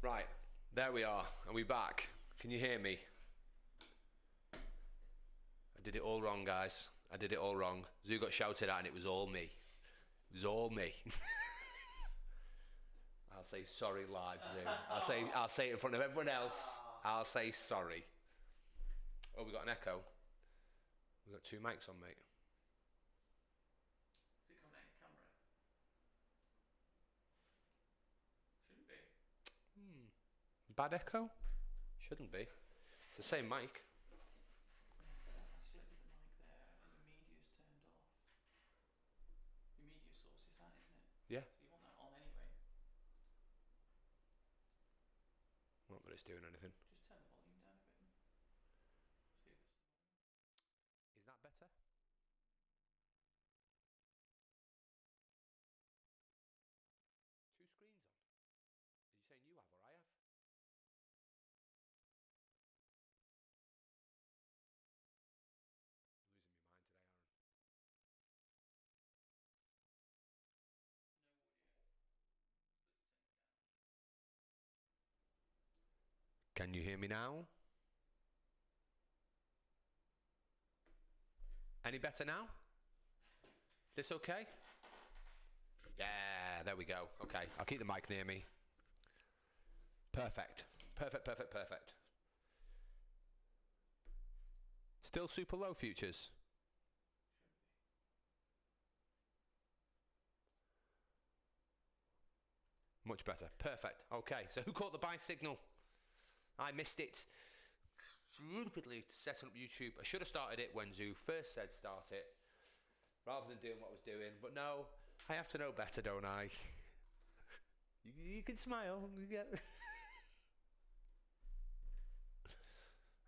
Right, there we are. Are we back? Can you hear me? I did it all wrong, guys. I did it all wrong. Zoo got shouted at and it was all me. It was all me. I'll say sorry live, Zoo. I'll say it in front of everyone else. I'll say sorry. Oh, we got an echo. We got two mics on, mate. Is it coming out your camera? Shouldn't be. Bad echo? Shouldn't be. It's the same mic. I selected the mic there and the media's turned off. Your media source is that, isn't it? Yeah. So you want that on anyway. Not that it's doing anything. Just turn the volume down a bit. See if it's... Is that better? Two screens on. Are you saying you have or I have? Can you hear me now? Any better now? This okay? Yeah, there we go. Okay, I'll keep the mic near me. Perfect. Perfect, perfect, perfect. Still super low, futures? Much better. Perfect. Okay, so who caught the buy signal? I missed it. Stupidly setting up YouTube. I should have started it when Zoo first said start it, rather than doing what I was doing. But no, I have to know better, don't I? You can smile. I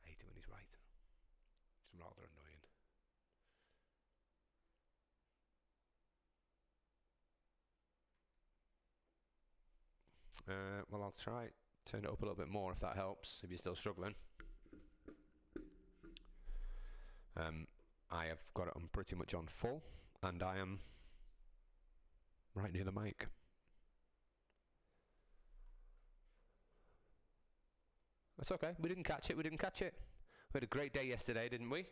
hate it when he's right. It's rather annoying. Well, I'll try turn it up a little bit more if that helps, if you're still struggling. I have got it on pretty much on full, and I am right near the mic. That's okay, we didn't catch it, we didn't catch it. We had a great day yesterday, didn't we?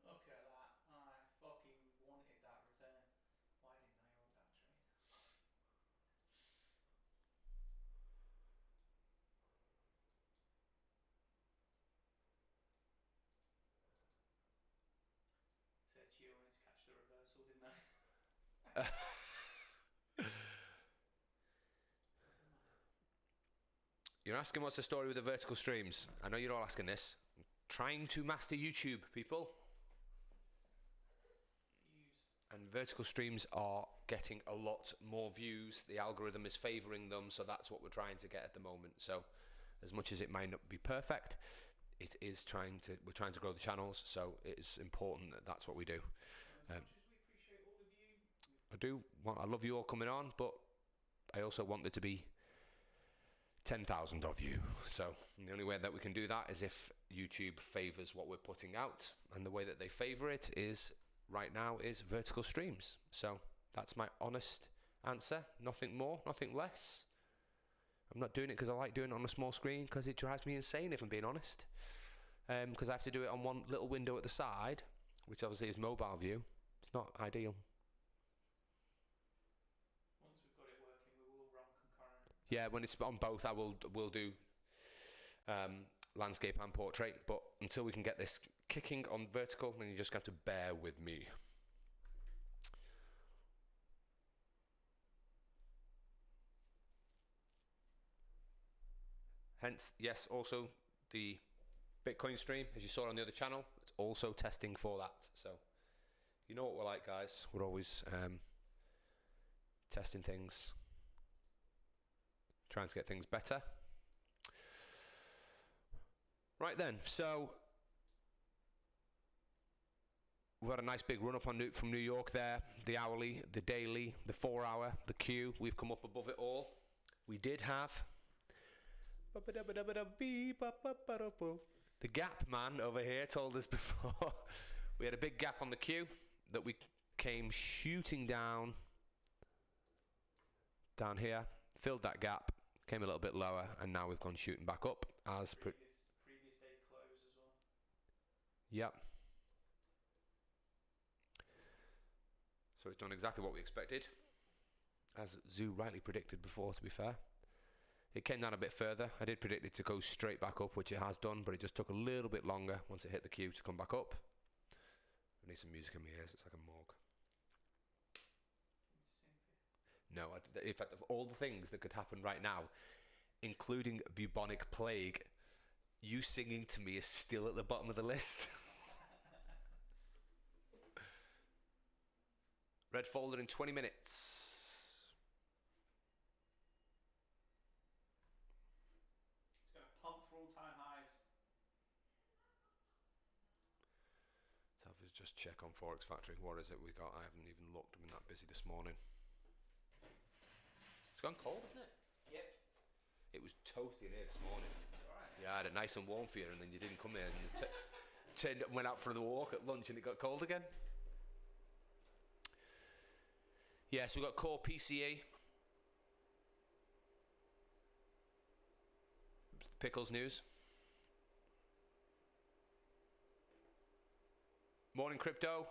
Look at that. I fucking wanted that return. Why didn't I own that trade? Said you wanted to catch the reversal, didn't I? You're asking what's the story with the vertical streams. I know you're all asking this. I'm trying to master YouTube, people. And vertical streams are getting a lot more views. The algorithm is favoring them, so that's what we're trying to get at the moment. So as much as it might not be perfect, it is we're trying to grow the channels, so it is important that that's what we do. As much as we appreciate all of you. I love you all coming on, but I also want there to be 10,000 of you. So the only way that we can do that is if YouTube favors what we're putting out, and the way that they favor it is right now is vertical streams. So that's my honest answer. Nothing more, nothing less. I'm not doing it because I like doing it on a small screen, because it drives me insane, if I'm being honest. Because I have to do it on one little window at the side, which obviously is mobile view. It's not ideal. Once we've got it working, we will run concurrent. Yeah, when it's on both, we'll do landscape and portrait. But until we can get this kicking on vertical, then you just have to bear with me. Hence, yes, also the Bitcoin stream, as you saw on the other channel, it's also testing for that. So you know what we're like, guys. We're always testing things, trying to get things better. Right then, so we've had a nice big run up from New York there. The hourly, the daily, the 4 hour, the Q. We've come up above it all. We did have the gap man over here told us before. We had a big gap on the Q that we came shooting down down here, filled that gap, came a little bit lower, and now we've gone shooting back up as previous day close as well. Yep. So it's done exactly what we expected, as Zoo rightly predicted before, to be fair. It came down a bit further. I did predict it to go straight back up, which it has done, but it just took a little bit longer once it hit the queue to come back up. I need some music in my ears. It's like a morgue. No, in fact, of all the things that could happen right now, including bubonic plague, you singing to me is still at the bottom of the list. Red folder in 20 minutes. It's going to pump for all-time highs. So let's just check on Forex Factory. What is it we got? I haven't even looked. I've been that busy this morning. It's gone cold, isn't it? Yep. It was toasty in here this morning. Alright. Yeah, I had it nice and warm for you, and then you didn't come here, and you went out for the walk at lunch, and it got cold again. Yeah, so we've got core PCE. Pickles news. Morning crypto.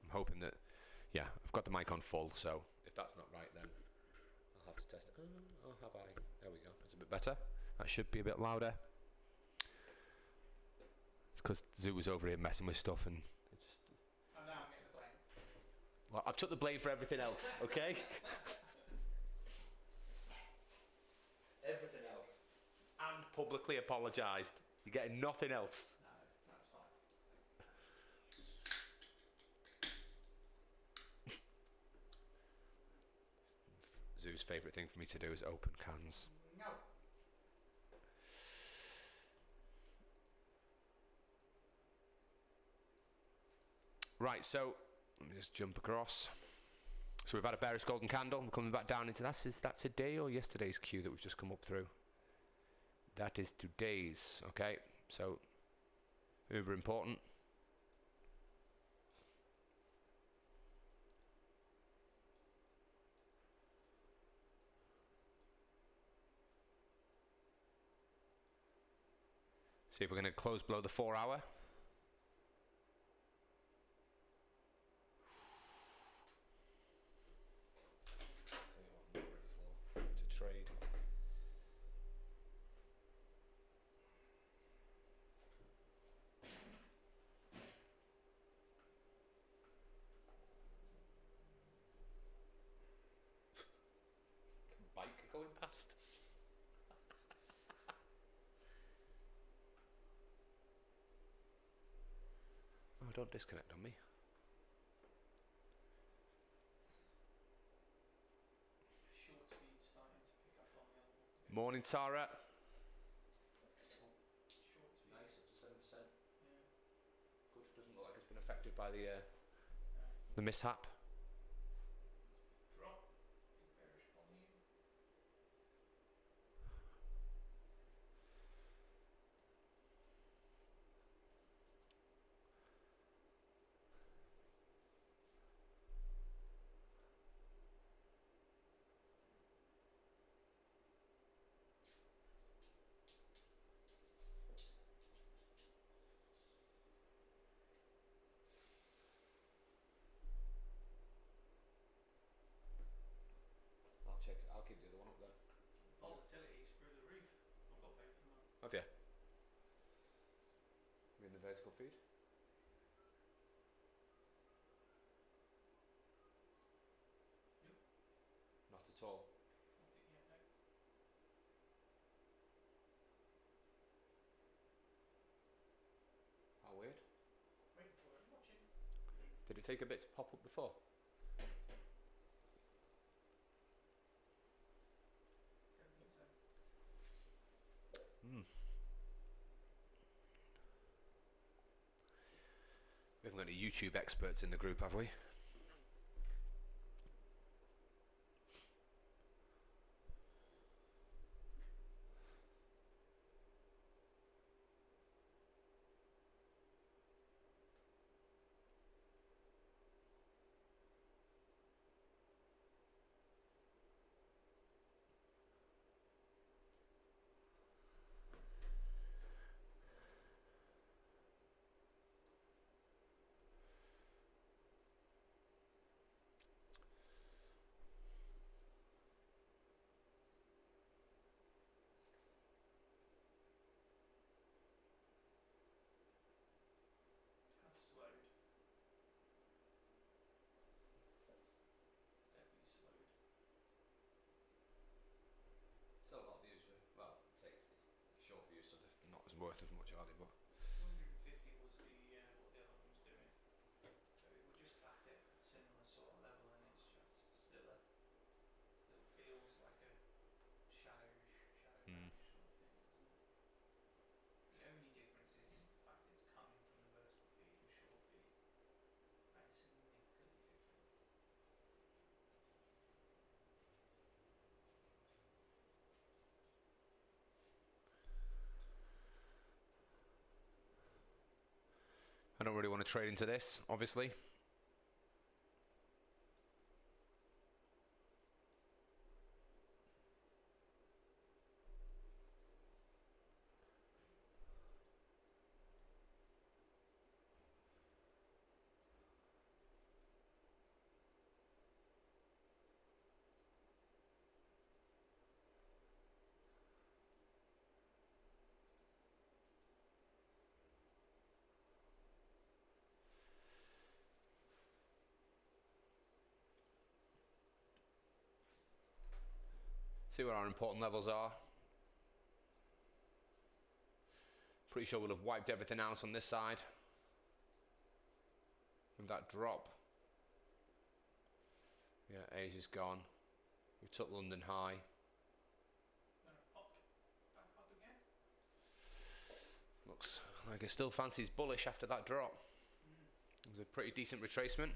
I'm hoping that, yeah, I've got the mic on full, so if that's not right, then I'll have to test it. Oh, have I? There we go. That's a bit better. That should be a bit louder. It's because Zoo was over here messing with stuff, and it just... And now I'm getting the blame. Well, I've took the blame for everything else, okay? Everything else. And publicly apologised. You're getting nothing else. No, that's fine. Zoo's favourite thing for me to do is open cans. No. Right, so let me just jump across. So we've had a bearish golden candle. We're coming back down into that. Is that today or yesterday's queue that we've just come up through? That is today's. Okay, so uber important. See if we're going to close below the 4 hour. To trade. Bike going past. Oh, don't disconnect on me. Short speed starting to pick up on the other one. Morning, Tara. Short speed. Nice, up to 7%. Yeah. Good. Doesn't look like it's been affected by No. the mishap. Drop. Big bearish volume. I'll keep the other one up then. Volatility's through the roof. I've got both of them up. Have you? We're in the vertical feed. Nope. Not at all. Nothing yet, no. How weird. Waiting for it. Watching. Did it take a bit to pop up before? Don't think so. We haven't got any YouTube experts in the group, have we? worth as much, are they? But 250 was the what the other one was doing. So it would just back it at similar sort of level, and it's just still feels like a shadow banish sort of thing, doesn't it? The only difference is the fact it's coming from the vertical feed and short feed. That is significantly different. I don't really want to trade into this, obviously. See what our important levels are. Pretty sure we'll have wiped everything out on this side with that drop. Yeah, Asia's gone. We took London high. Gonna pop back up again. Looks like it still fancies bullish after that drop. It was a pretty decent retracement.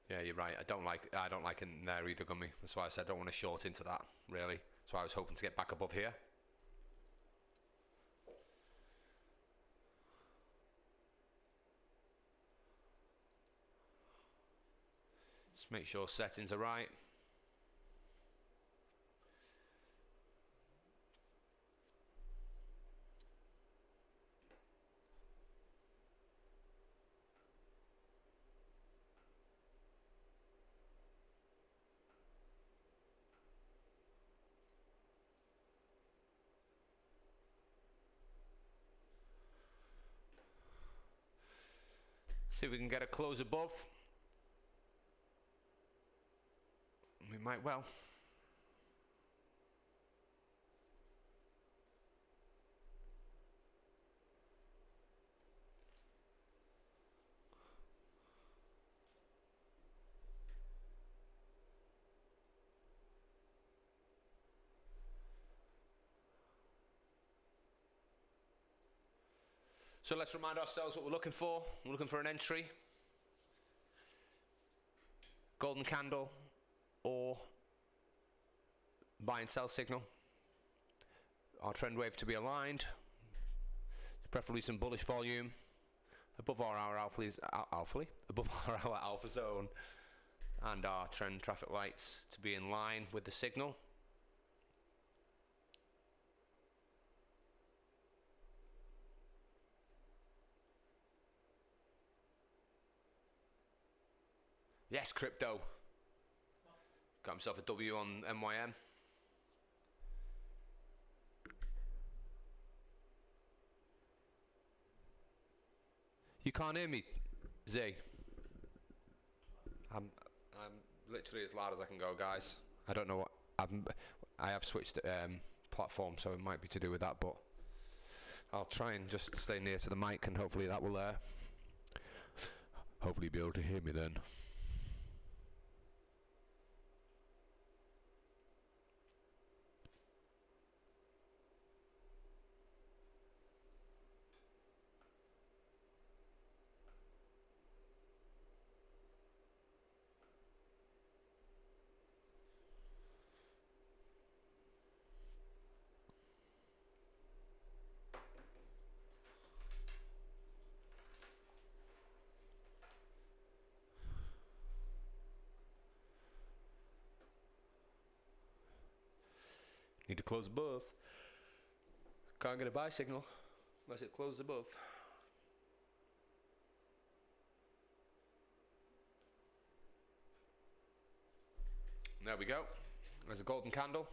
Yeah, you're right. I don't like it in there either, Gummy. That's why I said I don't want to short into that, really. That's why I was hoping to get back above here. Just make sure settings are right. See if we can get a close above. We might well. So let's remind ourselves what we're looking for. We're looking for an entry, golden candle, or buy and sell signal. Our trend wave to be aligned, preferably some bullish volume above our alpha zone, and our trend traffic lights to be in line with the signal. Yes, crypto. Got himself a W on MYM. You can't hear me, Z. I'm literally as loud as I can go, guys. I don't know what I have switched platform, so it might be to do with that, but I'll try and just stay near to the mic, and hopefully that will hopefully be able to hear me then. Need to close above. Can't get a buy signal unless it closes above. There we go. There's a golden candle.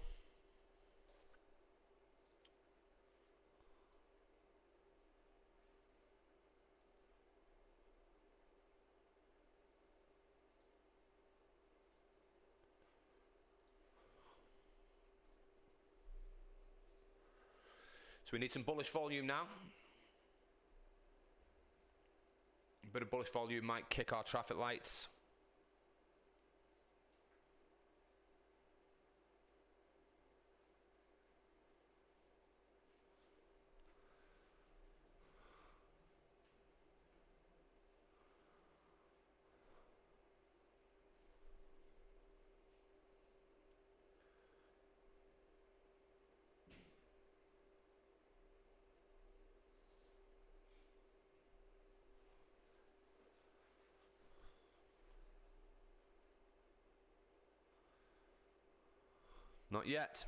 So we need some bullish volume now. A bit of bullish volume might kick our traffic lights. Not yet.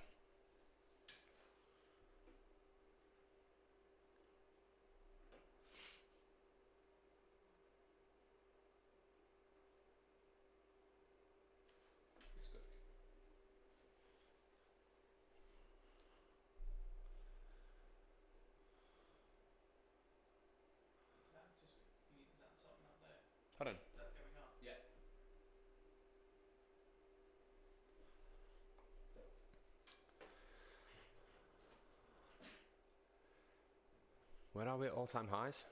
Is that sorting out there? Pardon? Is that going on? Yeah. Where are we at all-time highs?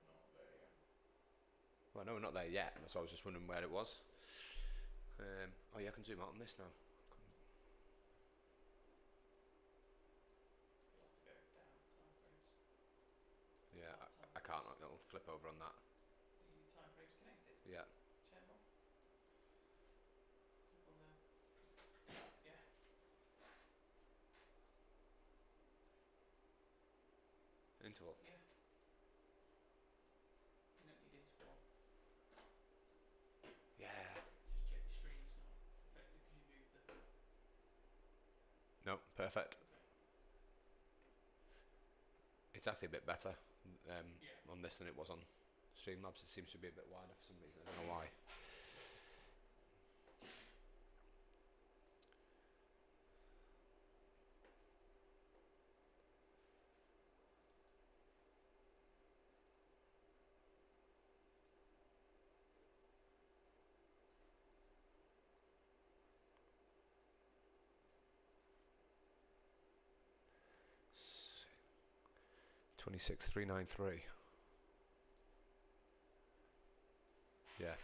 Not there yet. Well, no, we're not there yet. That's why I was just wondering where it was. Oh yeah, I can zoom out on this now. You'll have to go down time frames. Yeah, I can't. It'll flip over on that. The time frames connected. Yeah. Channel. Toggle there. Yeah. Interval. Yeah. You don't need interval. Yeah. Just check the screen's not affected because you moved the. No, perfect. Okay. It's actually a bit better Yeah. on this than it was on Streamlabs. It seems to be a bit wider for some reason. I don't know why. S- 26,393. Yeah.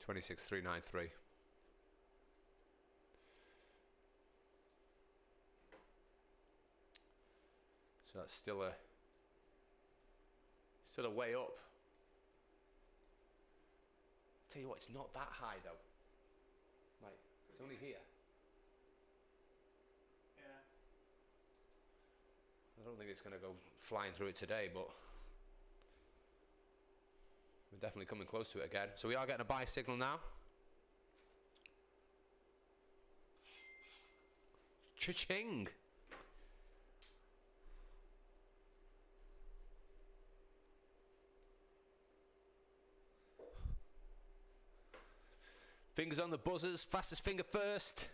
26,393. So that's still a way up. Tell you what, it's not that high though. Like, it's only here. Yeah. I don't think it's going to go flying through it today, but we're definitely coming close to it again. So we are getting a buy signal now. Cha-ching! Fingers on the buzzers, fastest finger first.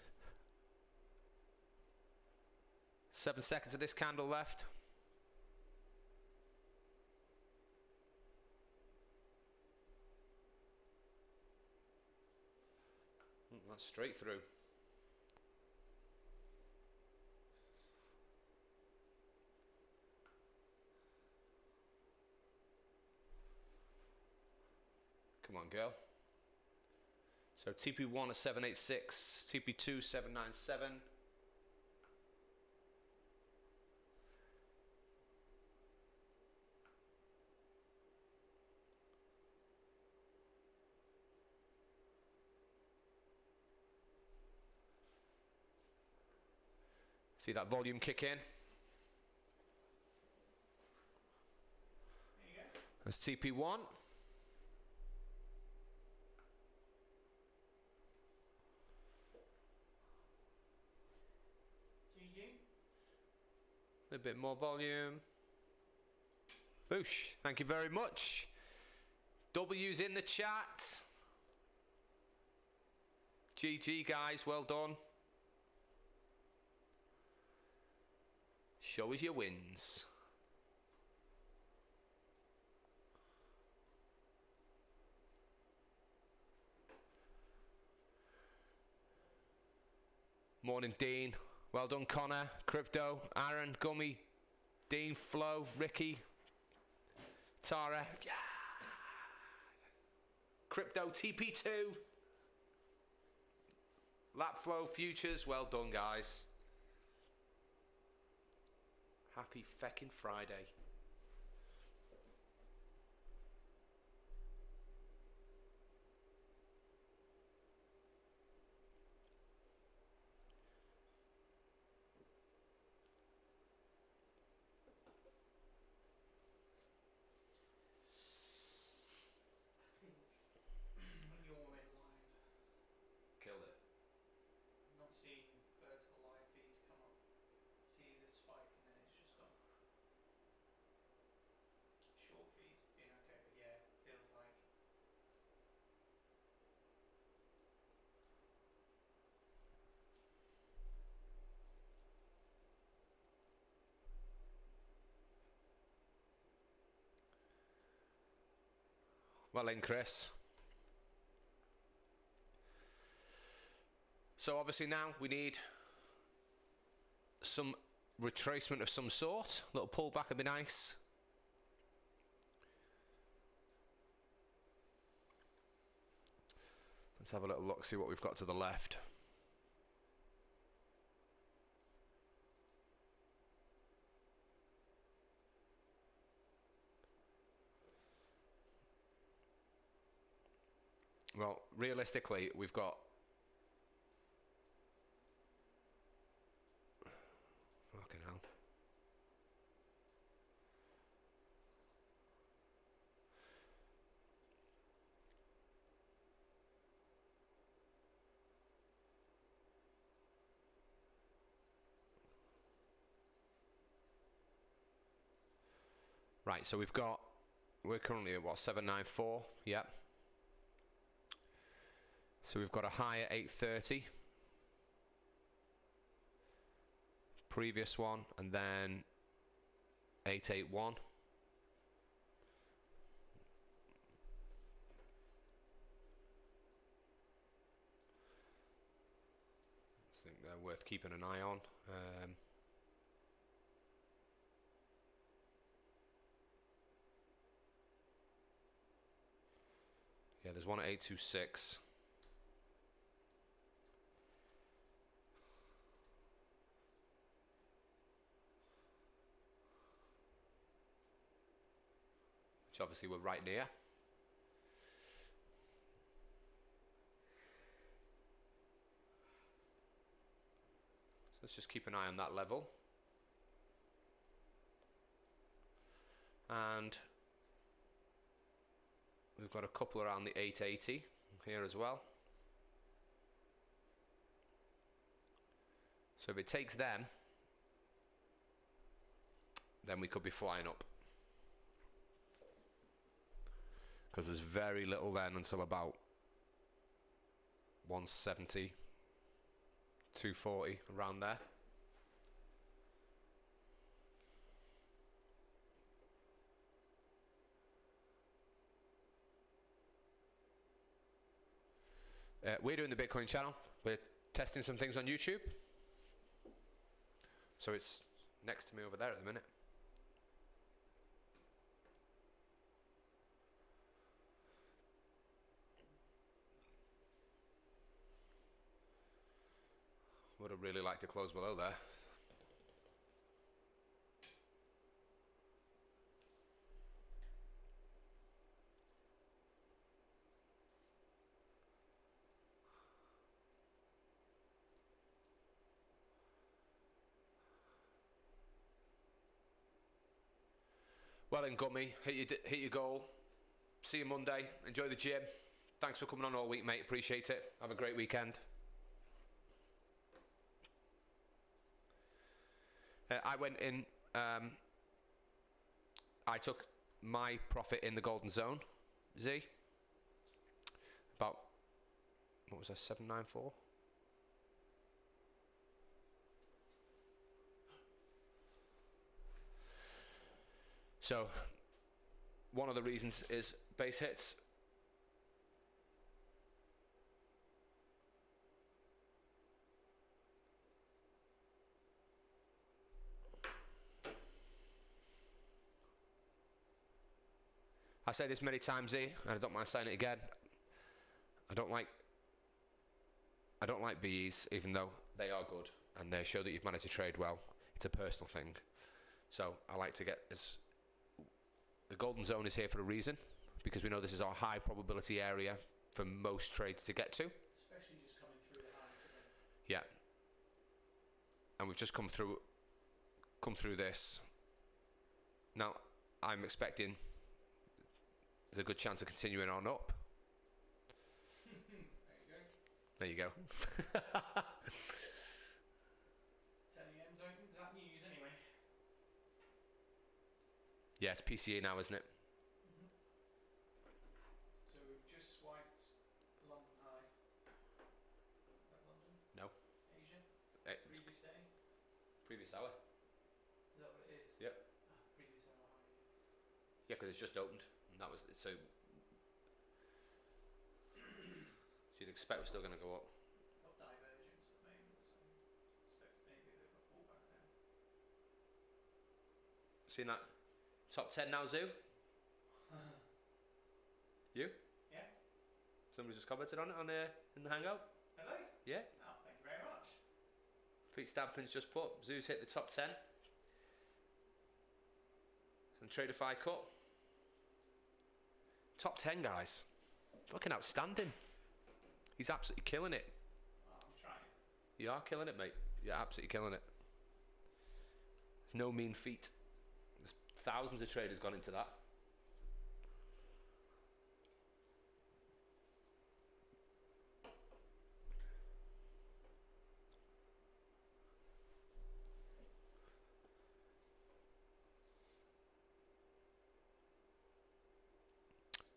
7 seconds of this candle left. That's straight through. Come on, girl. So TP1 is 786, TP2 797. See that volume kick in? There you go. That's TP1. GG. A bit more volume. Boosh. Thank you very much. W's in the chat. GG, guys. Well done. Show us your wins. Morning, Dean. Well done, Connor, Crypto, Aaron, Gummy, Dean, Flo, Ricky, Tara. Yeah. Crypto TP2. Lapflow Futures. Well done, guys. Happy feckin' Friday. When you're in live, Killed it. I'm not seeing vertical live feed come up. See the spike and then it's just gone. Short feed's been okay, but yeah, feels like Well in, Chris. So obviously now we need some retracement of some sort. A little pullback would be nice. Let's have a little look, see what we've got to the left. Well, realistically, we've got... Fucking hell. Right, so we've got... We're currently at what, 794? Yep. So we've got a high at 830. Previous one, and then 881. I think they're worth keeping an eye on. Yeah, there's one at 826. Which obviously we're right near. So let's just keep an eye on that level. And we've got a couple around the 880 here as well. So if it takes them, then we could be flying up. Because there's very little then until about 170, 240, around there. We're doing the Bitcoin channel. We're testing some things on YouTube. So it's next to me over there at the minute. Would have really liked to close below there. Well then, Gummy, hit your goal. See you Monday. Enjoy the gym. Thanks for coming on all week, mate. Appreciate it. Have a great weekend. I went in, I took my profit in the golden zone Z. About, what was that, 794? So, one of the reasons is base hits. I say this many times, Z, and I don't mind saying it again. I don't like BEs, even though they are good and they show that you've managed to trade well. It's a personal thing. So I like to get as the golden zone is here for a reason, because we know this is our high probability area for most trades to get to. Especially just coming through the highs again. Yeah. And we've just come through this. Now I'm expecting there's a good chance of continuing on up. There you go. 10 a.m.'s open. Is that news anyway? Yeah, it's PCA now, isn't it? So we've just swiped London high. Is that London? No. Asia? Previous day? Previous hour. Is that what it is? Yep. Previous hour high. Yeah, because it's just opened, and that was so. You'd expect we're still going to go up. Got divergence at the moment, so expect maybe a bit of a pullback now. Seen that top 10 now, Zoo? You? Yeah. Somebody just commented on it in the hangout. Are they? Yeah. Oh, thank you very much. Pete Stampin's just put Zoo's hit the top 10. Some Traderify cut. Top 10, guys. Fucking outstanding. He's absolutely killing it. Oh, I'm trying. You are killing it, mate. You're absolutely killing it. It's no mean feat. There's thousands of traders gone into that.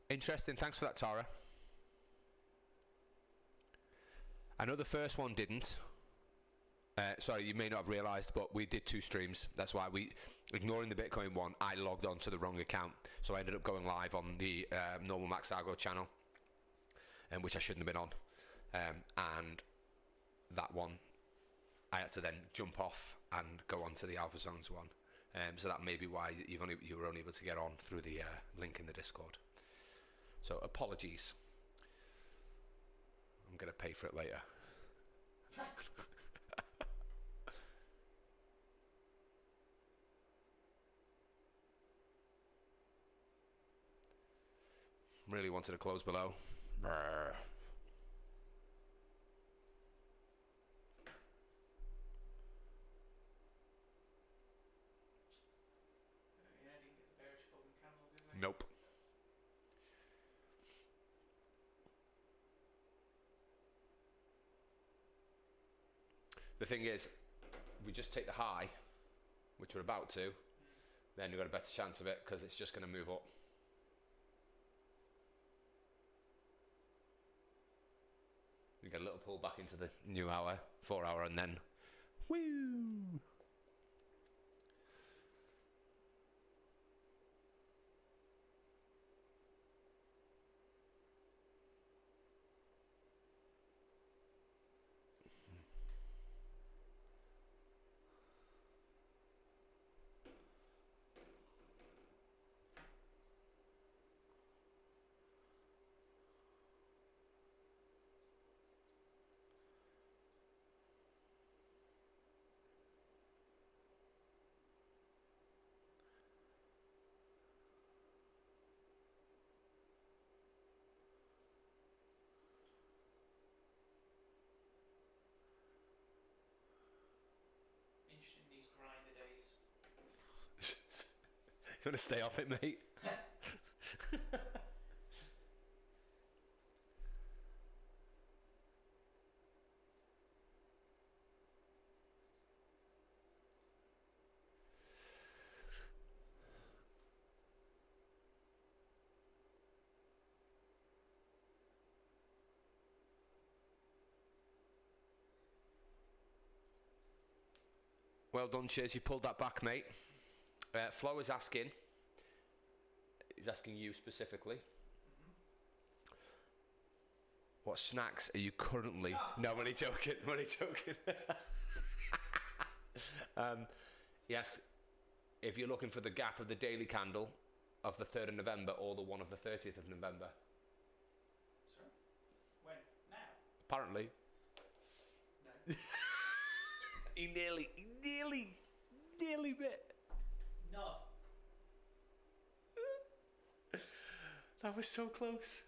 Interesting. Thanks for that, Tara. I know the first one didn't. Sorry, you may not have realised, but we did 2 streams. That's why ignoring the Bitcoin one, I logged on to the wrong account. So I ended up going live on the normal Max Argo channel, which I shouldn't have been on. And that one, I had to then jump off and go on to the AlphaZones one. So that may be why you were only able to get on through the link in the Discord. So apologies. I'm going to pay for it later. Really wanted to close below. Brr. Yeah, didn't get the bearish golden candle, did we? Nope. The thing is, if we just take the high, which we're about to, then you've got a better chance of it because it's just going to move up. You get a little pull back into the new hour, 4 hour, and then woo! Interesting, these grinder days. You want to stay off it, mate? Well done, Cheers. You pulled that back, mate. Flo is asking. He's asking you specifically. What snacks are you currently? No, I'm only joking. I'm only joking. Yes, if you're looking for the gap of the daily candle of the 3rd of November or the one of the 30th of November. Sorry? When? Now? Apparently. No. He nearly bit. No. That was so close.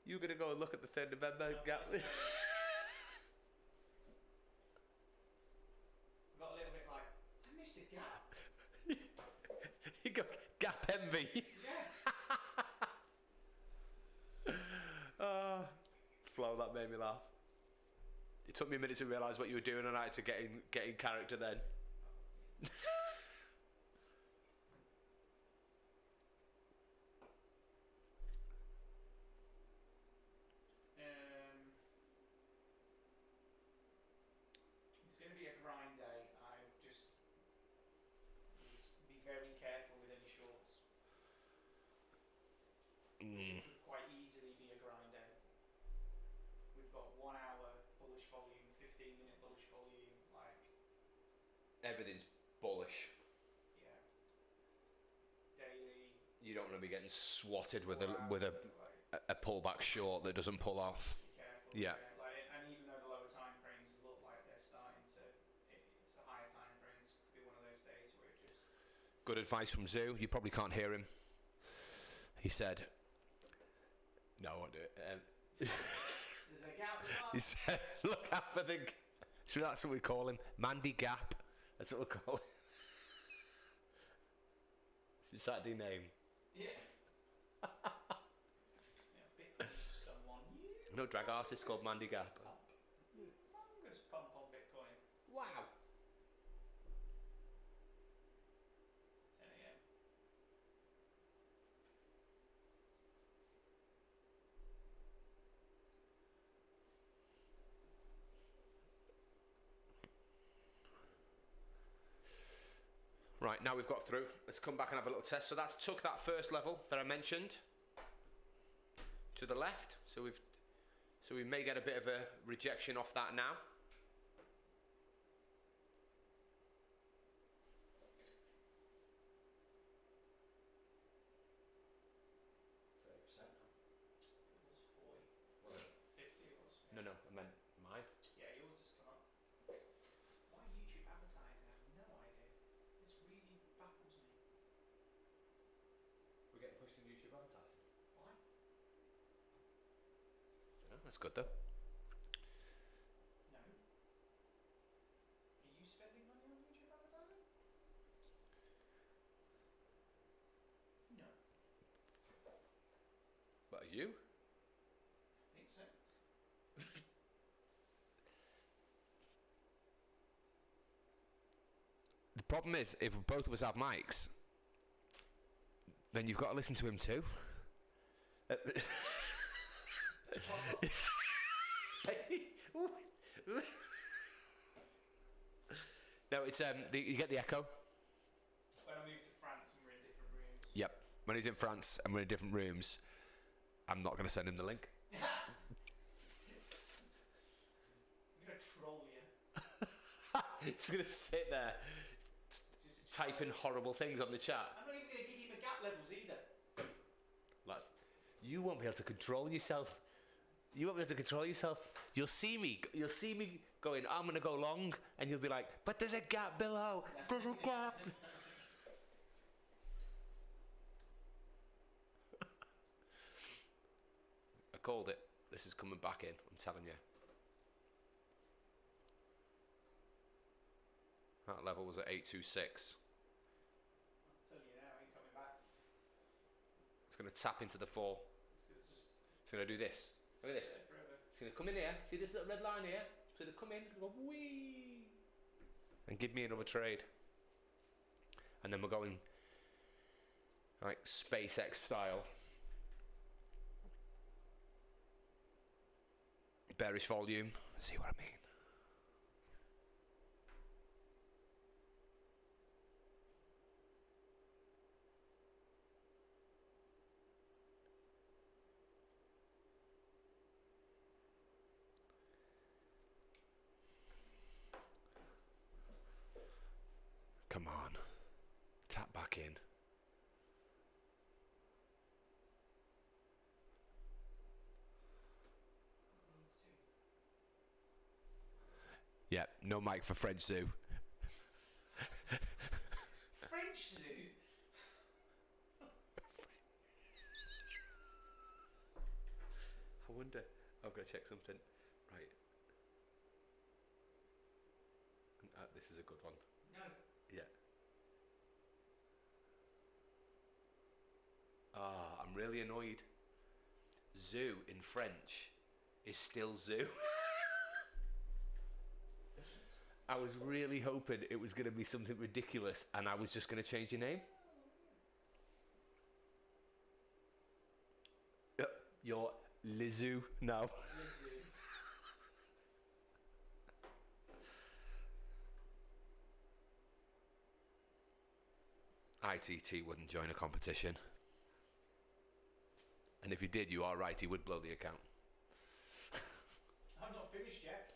You're going to go and look at the 3rd of November gap. I got a little bit like, I missed a gap. You got gap envy. Yeah. Flo, that made me laugh. It took me a minute to realise what you were doing, and I had to get in character then. It's going to be a grind day. I just be very careful with any shorts. It could quite easily be a grind day. We've got 1 hour bullish volume, 15-minute bullish volume, like Everything's bullish. yeah, daily. You don't want to be getting swatted with a like, pullback short that doesn't pull off. be careful. Yeah. Like, and even though the lower time frames look like they're starting to, it's the higher time frames. Could be one of those days where it just. Good advice from Zoo. You probably can't hear him. He said, "No, I won't do it." There's a gap. He said, "Look out for the." So that's what we call him, Mandy Gap. That's what we call him. It's his Saturday name. Yeah. Yeah, Bitcoin's just done one. No drag artist called Mandy Gap. Pump. Humongous pump on Bitcoin. Wow. 10 a.m. Right, now we've got through. Let's come back and have a little test. So that's took that first level that I mentioned to the left. So we may get a bit of a rejection off that now. 30% now. It was 40. Was it? 50 it was. No, I meant mine. Yeah, yours has come up. Why YouTube advertising? I have no idea. This really baffles me. We're getting pushed in YouTube advertising. Why? That's good though. No. Are you spending money on YouTube advertising? No. But are you? I think so. The problem is, if both of us have mics, then you've got to listen to him too. No, it's you get the echo. When I moved to France and we're in different rooms. Yep. When he's in France and we're in different rooms, I'm not going to send him the link. I'm gonna troll you. He's going to sit there Just typing horrible things on the chat. I'm not even gonna give you the gap levels either. You won't be able to control yourself. You won't be able to control yourself. You'll see me going, I'm going to go long, and you'll be like, but there's a gap below. There's a gap. I called it. This is coming back in, I'm telling you. That level was at 826. I'm telling you now, I ain't coming back. It's going to tap into the 4. It's going to do this. Look at this. It's going to come in here. See this little red line here? It's going to come in, go wee, and give me another trade. And then we're going like SpaceX style. Bearish volume. See what I mean? Yeah, no mic for French Zoo. French zoo? I wonder. I've got to check something. Right. This is a good one. No. Yeah. Ah, I'm really annoyed. Zoo in French is still zoo. I was really hoping it was going to be something ridiculous and I was just going to change your name. You're Lizu now. Lizoo. ITT wouldn't join a competition. And if he did, you are right, he would blow the account. I'm not finished yet.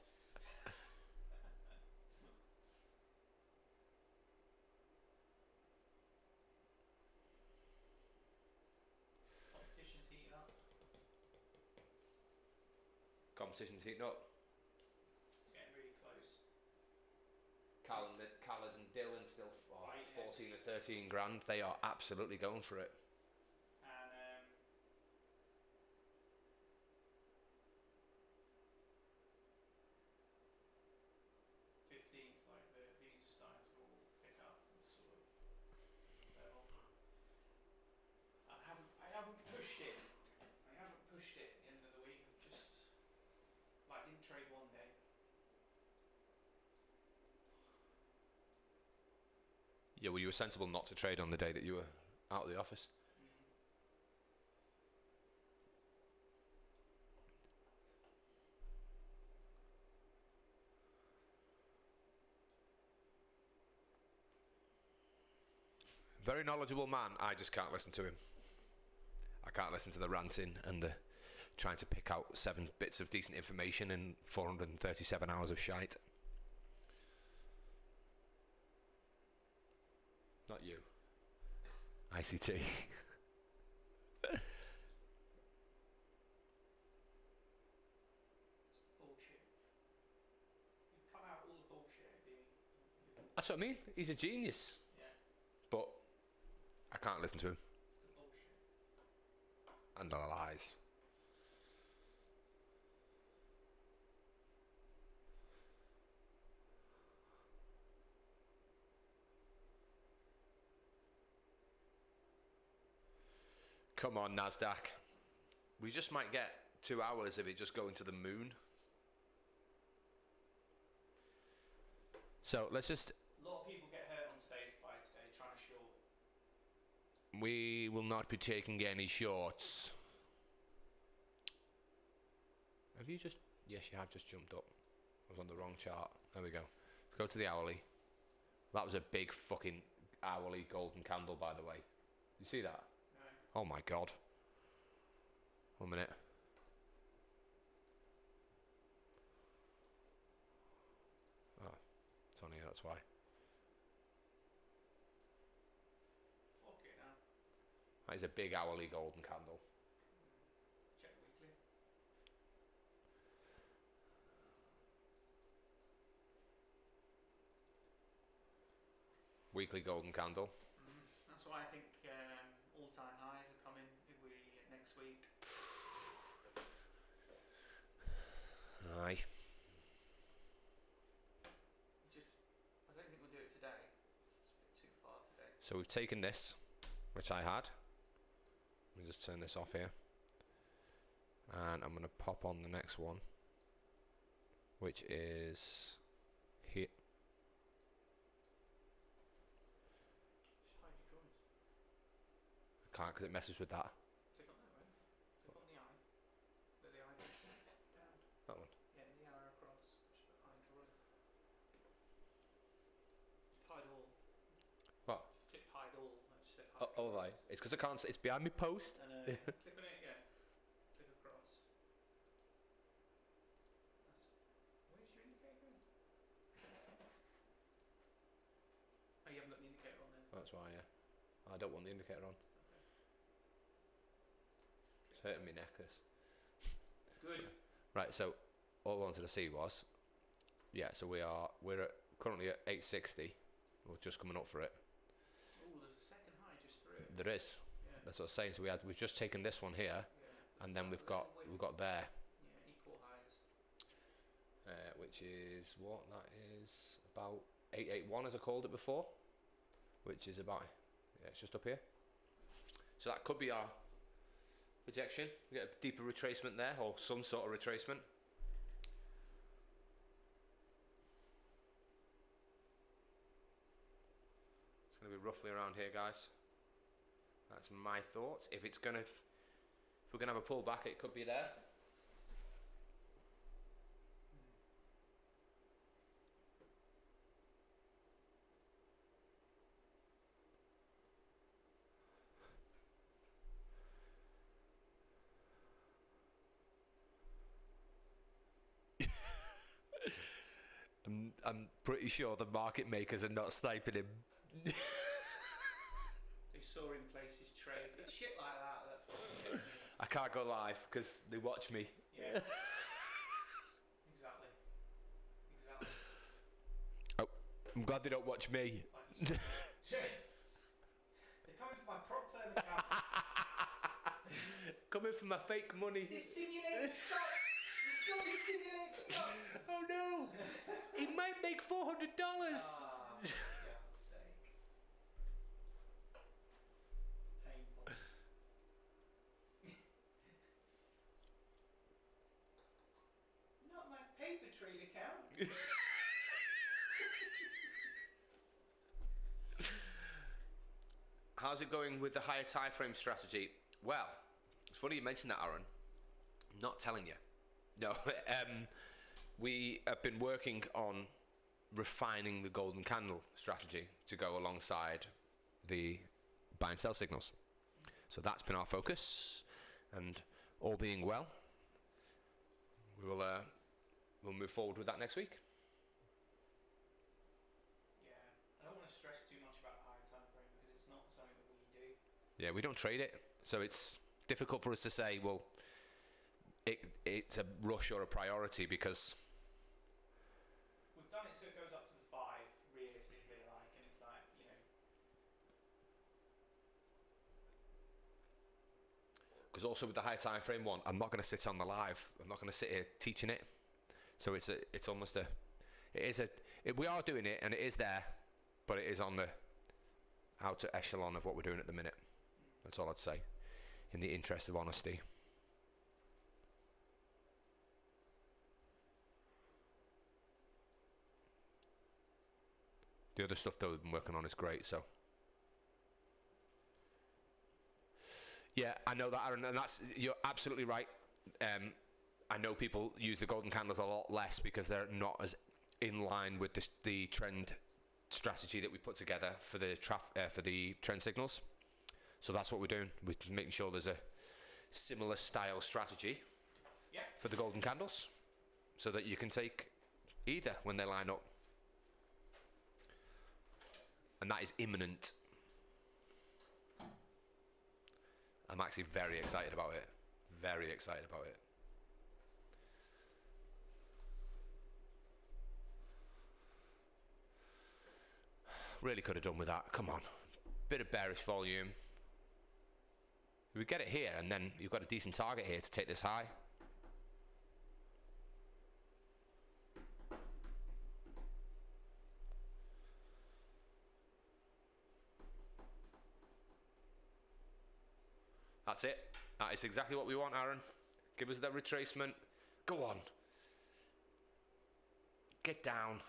Competition's heating up. Competition's heating up. It's getting really close. Khaled and Dylan still Right, 14 or 13 grand. They are absolutely going for it. And 15's like these are starting to all pick up this sort of level. I haven't pushed it. I haven't pushed it at the end of the week. I've just like didn't trade one day. Yeah, well, you were sensible not to trade on the day that you were out of the office. Very knowledgeable man. I just can't listen to him. I can't listen to the ranting and the trying to pick out 7 bits of decent information in 437 hours of shite. Not you. ICT. It's bullshit. You cut out all the bullshit, That's what I mean. He's a genius. yeah. But I can't listen to him. It's the bullshit. And the lies. Come on, Nasdaq. We just might get 2 hours of it just going to the moon. So let's just... A lot of people get hurt on stage by today trying to short. We will not be taking any shorts. Have you just... Yes, you have just jumped up. I was on the wrong chart. There we go. Let's go to the hourly. That was a big fucking hourly golden candle, by the way. You see that? No. Oh my god. 1 minute. Oh, it's on here, that's why. Fuck it now. That is a big hourly golden candle. Check weekly. Weekly golden candle. That's why I think all-time highs are coming next week. Aye. I don't think we'll do it today. It's a bit too far today. So we've taken this, which I had. Let me just turn this off here. And I'm going to pop on the next one, which is here. Just hide your drawings. I can't because it messes with that. Click on that one. Click on the eye. Where the eye goes down. That one. Yeah, and the arrow across. Just put hide drawings. Just hide all. What? Click hide all. I just said hide. Oh, right. It's because I can't. It's behind me post. And click on it again. Click across. Where's your indicator? Oh, you haven't got the indicator on then. That's why. Yeah. I don't want the indicator on. Okay. It's hurting me neck. This. Good. Right. So all I wanted to see was Yeah, so we're currently at 860. We're just coming up for it. Oh, there's a second high just through it. There is. Yeah. That's what I was saying. So we've just taken this one here, Yeah. and then we've got there, Yeah, equal highs. which is what that is about 881 as I called it before, which is about it's just up here. So that could be our projection. We get a deeper retracement there, or some sort of retracement. It's going to be roughly around here, guys. That's my thoughts. If we're going to have a pullback, it could be there. I'm pretty sure the market makers are not sniping him. They saw him place his trade. It's shit like that fucking gets me. I can't go live because they watch me. Yeah. Exactly. Oh, I'm glad they don't watch me. Like they're coming for my prop firm account. Coming for my fake money. This simulated stock. You've got this simulated stock. Oh no! He might make $400. For God's sake. It's painful. Not my paper trade account. How's it going with the higher time frame strategy? Well, it's funny you mentioned that, Aaron. I'm not telling you. No, we have been working on refining the golden candle strategy to go alongside the buy and sell signals. So that's been our focus, and all being well, we'll move forward with that next week. Yeah, I don't want to stress too much about the higher time frame because it's not something that we do. Yeah, we don't trade it, so it's difficult for us to say, well, it's a rush or a priority because we've done it so it goes up to the 5 realistically, like, and it's like, you know. Because also with the high time frame one, I'm not going to sit on the live. I'm not going to sit here teaching it. So it's almost we are doing it and it is there, but it is on the outer echelon of what we're doing at the minute. That's all I'd say, in the interest of honesty. The other stuff that we've been working on is great, so. Yeah, I know that, Aaron, and you're absolutely right. I know people use the golden candles a lot less because they're not as in line with the trend strategy that we put together for the trend signals. So that's what we're doing. We're making sure there's a similar style strategy for the golden candles, so that you can take either when they line up. And that is imminent. I'm actually very excited about it. Very excited about it. Really could have done with that. Come on. Bit of bearish volume. We get it here, and then you've got a decent target here to take this high. That's it. That is exactly what we want, Aaron. Give us that retracement. Go on. Get down.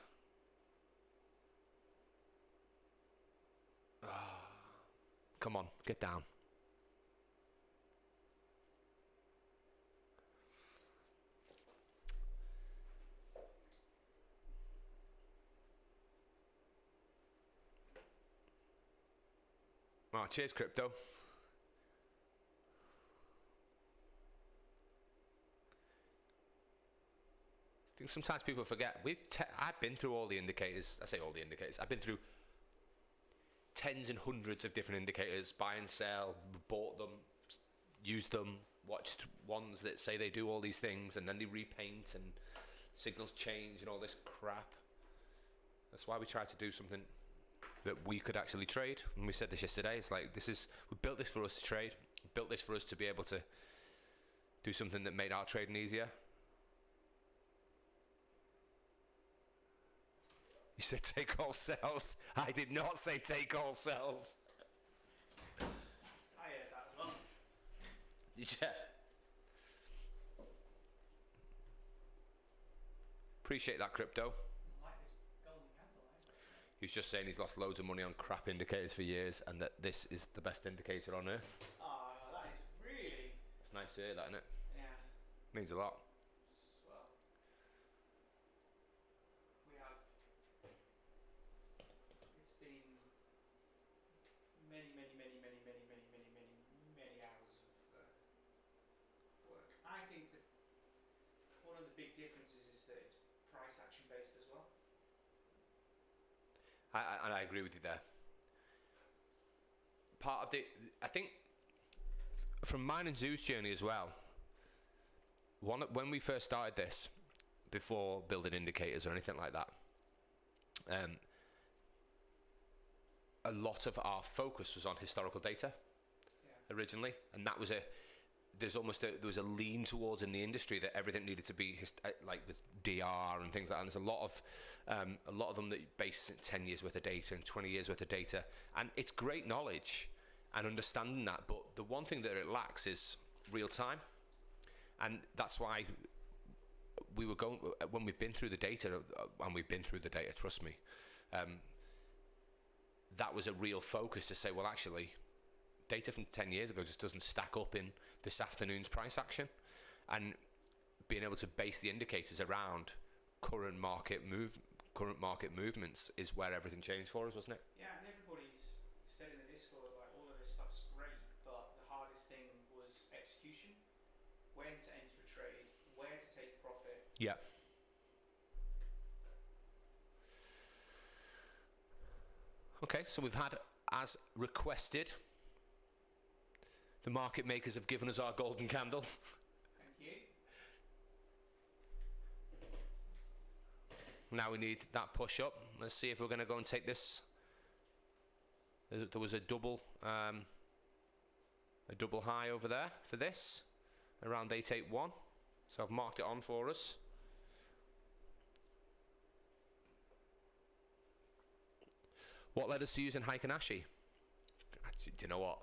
Come on, get down. Oh, cheers, crypto. I think sometimes people forget. I've been through all the indicators. I say all the indicators. I've been through tens and hundreds of different indicators. Buy and sell. Bought them. Used them. Watched ones that say they do all these things and then they repaint. And signals change and all this crap. That's why we try to do something that we could actually trade. And we said this yesterday. It's like, we built this for us to trade. We built this for us to be able to do something that made our trading easier. You said take all sells. I did not say take all sells. I heard that as well. Yeah. Appreciate that, crypto. I like this golden candle, eh? He's just saying he's lost loads of money on crap indicators for years, and that this is the best indicator on earth. Oh, that is really... It's nice to hear that, isn't it? Yeah. Means a lot. Well, we have... It's been many hours of work. I think that one of the big differences is that it's price action based as well. And I agree with you there. Part of I think, from mine and Zoo's journey as well, when we first started this, before building indicators or anything like that, a lot of our focus was on historical data originally, and that was there was a lean towards in the industry that everything needed to be like with DR and things like that. And there's a lot of them that base 10 years worth of data and 20 years worth of data, and it's great knowledge and understanding that, but the one thing that it lacks is real time. And that's why we were going, when we've been through the data, and we've been through the data, trust me, that was a real focus to say, well, actually, data from 10 years ago just doesn't stack up in this afternoon's price action. And being able to base the indicators around current market movements is where everything changed for us, wasn't it? Yeah, and everybody's said in the Discord, like, all of this stuff's great, but the hardest thing was execution. When to enter a trade, where to take profit. Yeah. Okay, so we've had, as requested, the market makers have given us our golden candle. Thank you. Now we need that push up. Let's see if we're going to go and take this. There was a double high over there for this, around 881. So I've marked it on for us. What led us to using Heiken-Ashi? Actually, do you know what?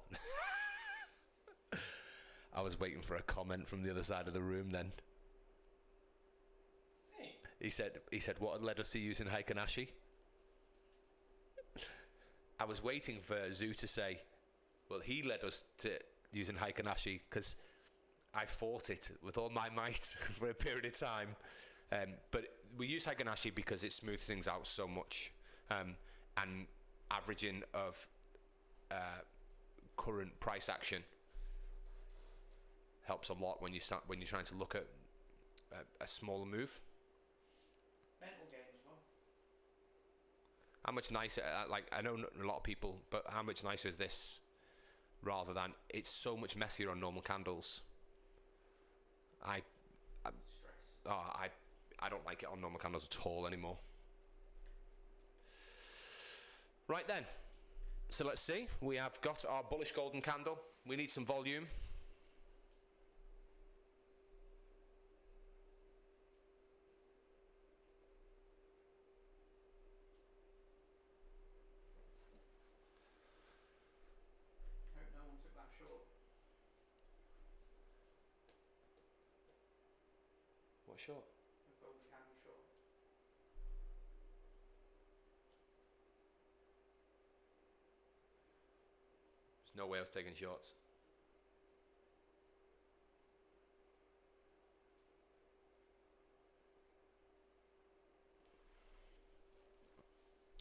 I was waiting for a comment from the other side of the room then. Hey. He said, what led us to using Heiken-Ashi? I was waiting for Zoo to say, well, he led us to using Heiken-Ashi because I fought it with all my might for a period of time. But we use Heiken-Ashi because it smooths things out so much. And averaging of current price action helps a lot when you're trying to look at a smaller move. Mental game as well. How much nicer? Like, I know a lot of people, but how much nicer is this? Rather than, it's so much messier on normal candles. I don't like it on normal candles at all anymore. Right then, so let's see. We have got our bullish golden candle. We need some volume. Hope no one took that short. What short? The golden candle short. There's no way I was taking shorts.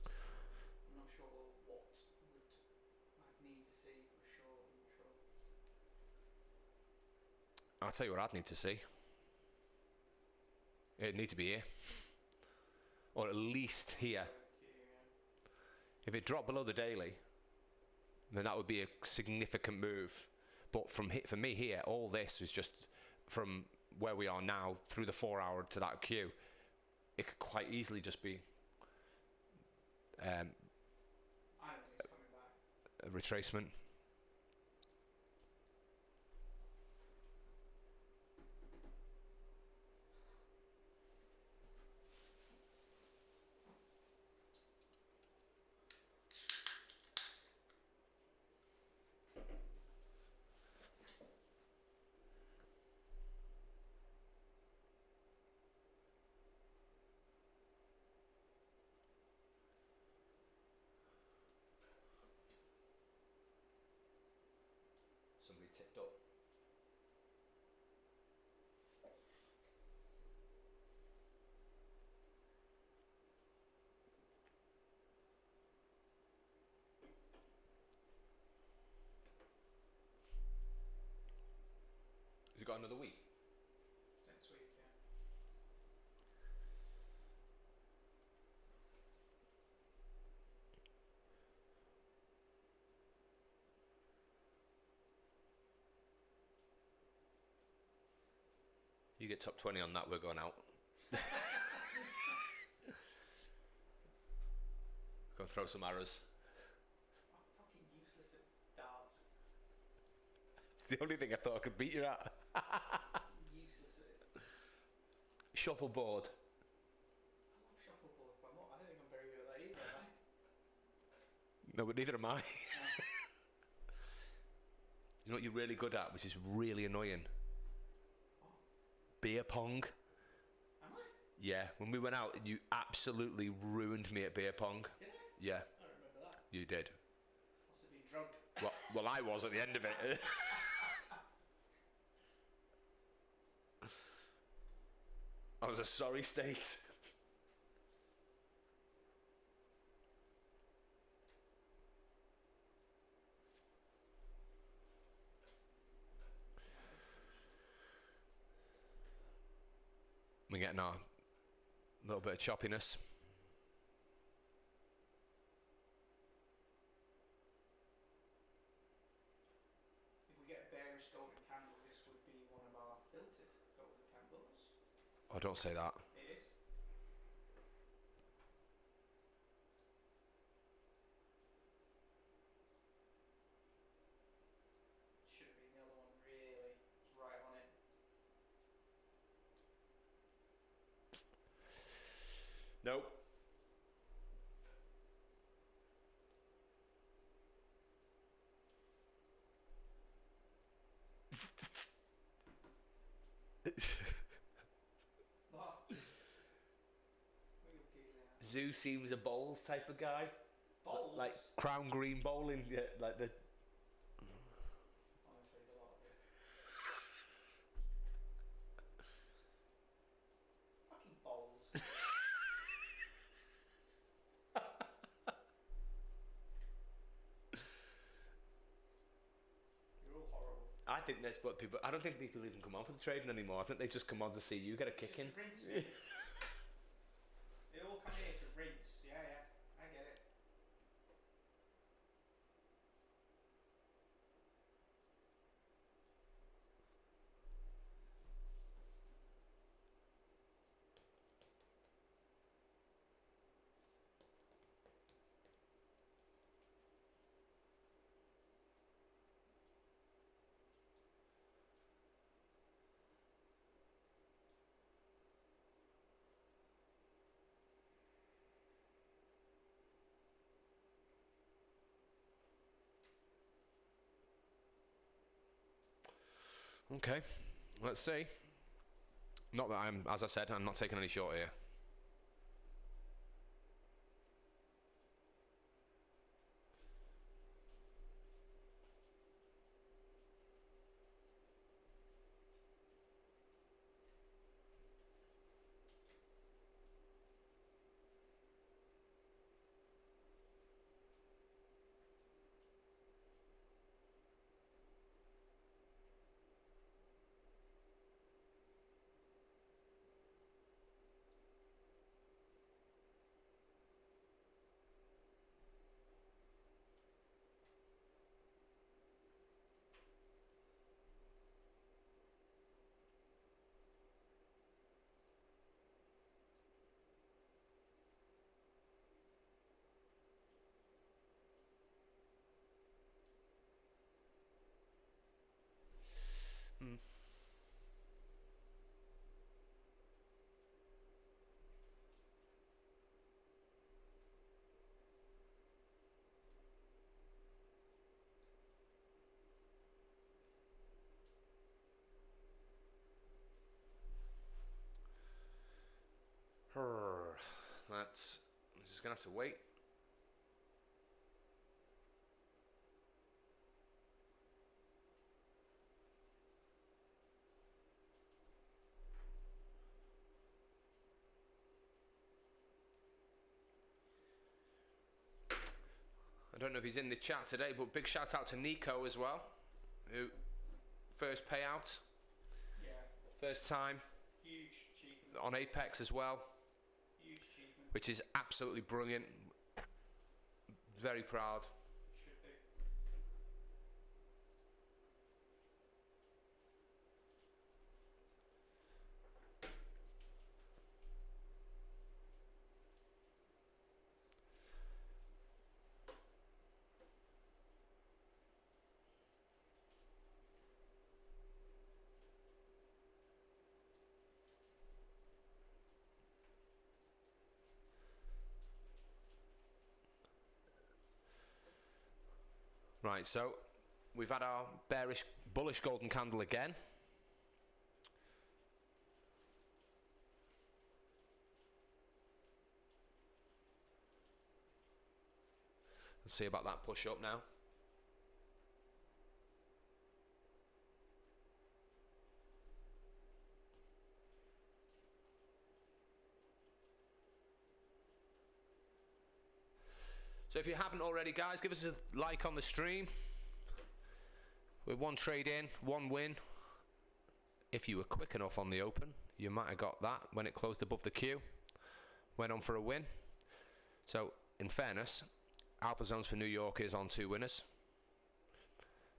I'm not sure what I'd need to see for a short. I'm not sure. I'll tell you what I'd need to see. It'd need to be here. Or at least here. If it dropped below the daily, then that would be a significant move. But for me here, all this was just from where we are now through the 4 hour to that queue it could quite easily just be I don't think it's coming back. a retracement. Somebody tipped up. Has it got another week? Next week, yeah. You get top 20 on that, we're going out. Go throw some arrows. I'm fucking useless at darts. It's the only thing I thought I could beat you at. Useless at it. Shuffleboard. I love shuffleboard, but I don't think I'm very good at that either, am I? No, but neither am I. You know what you're really good at, which is really annoying? What? Beer pong. Am I? Yeah, when we went out, you absolutely ruined me at beer pong. Did I? Yeah, I don't remember that. you did. Must have been drunk. Well, I was at the end of it. I was a sorry state. We're getting our little bit of choppiness. If we get a bearish golden candle, this would be one of our filtered golden candles. Oh, don't say that. It is. Should have been the other one, really. It's right on it. Nope. What? What are you giggling at? Zoo seems a bowls type of guy. Bowls? Like crown green bowling, yeah, like the. Honestly, the lot of it. Fucking bowls. You're all horrible. I think that's what people. I don't think people even come on for the trading anymore. I think they just come on to see you get a kick Just in. to rinse me. They all come here to rinse. Yeah, yeah. I get it. Okay, let's see. Not that I'm, as I said, I'm not taking any short here. I'm just gonna have to wait. I don't know if he's in the chat today, but big shout out to Nico as well, who first payout, Yeah. first time Huge achievement. on Apex as well, Huge achievement. which is absolutely brilliant. Very proud. Should be. Right, so we've had our bullish golden candle again. Let's see about that push up now. So if you haven't already, guys, give us a like on the stream. We're one trade in, one win. If you were quick enough on the open, you might have got that when it closed above the queue. Went on for a win. So, in fairness, AlphaZones for New York is on 2 winners.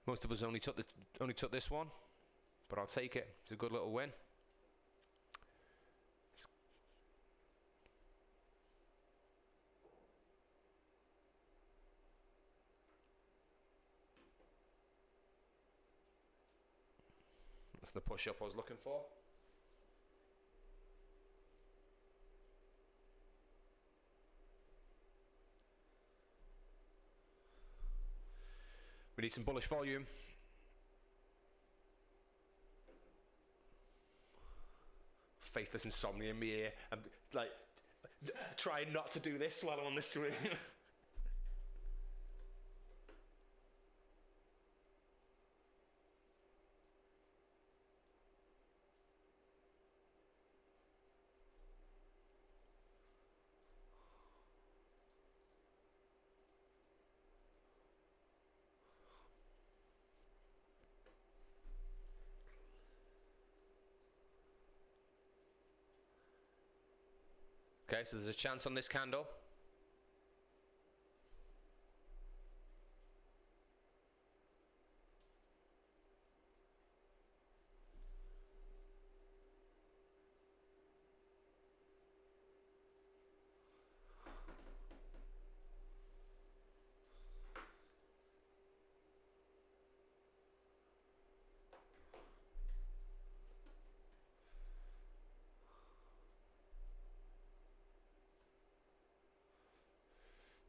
Most of us only took this one, but I'll take it. It's a good little win. That's the push up I was looking for. We need some bullish volume. Faithless insomnia in my ear. I'm like trying not to do this while I'm on the stream. Okay, so there's a chance on this candle.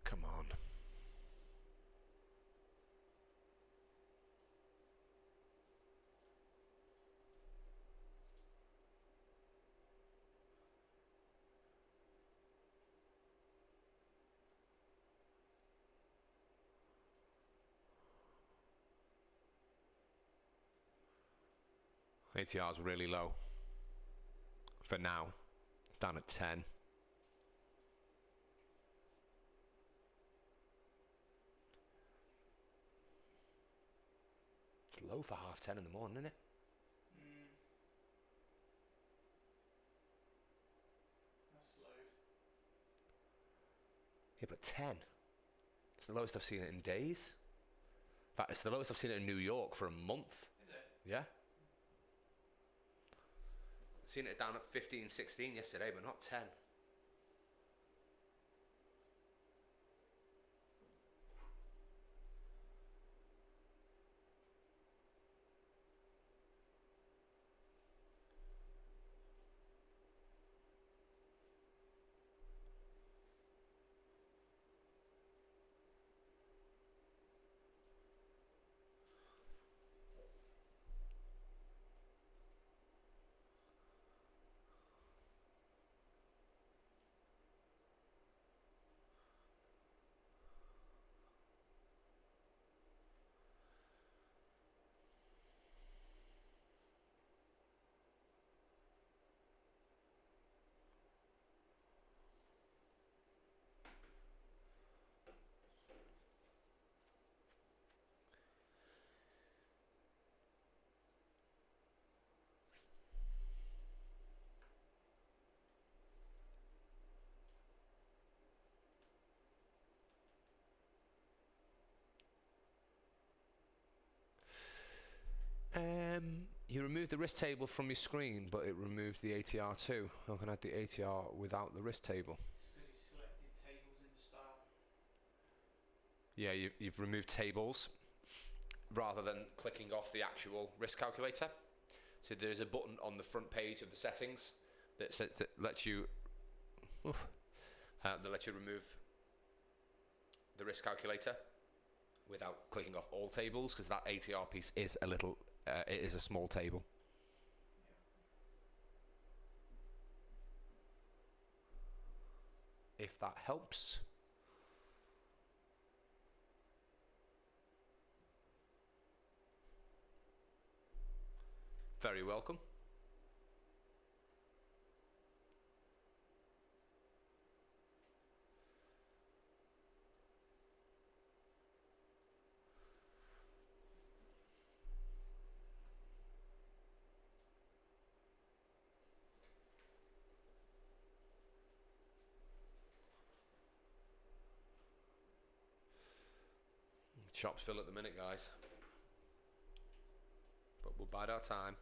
Come on. ATR is really low for now. Down at 10. It's low for 10:30 in the morning, isn't it? That's slowed. Yeah, but 10. It's the lowest I've seen it in days. In fact, it's the lowest I've seen it in New York for a month. Is it? Yeah. Seen it down at 15, 16 yesterday, but not 10. You remove the wrist table from your screen, but it removes the ATR too. How can I add the ATR without the wrist table? It's because he's selected tables in style. Yeah, you've removed tables rather than clicking off the actual risk calculator. So there's a button on the front page of the settings that lets you remove the risk calculator without clicking off all tables, because that ATR piece is a little, it is a small table. If that helps. Very welcome. Chops fill at the minute, guys, but we'll bide our time.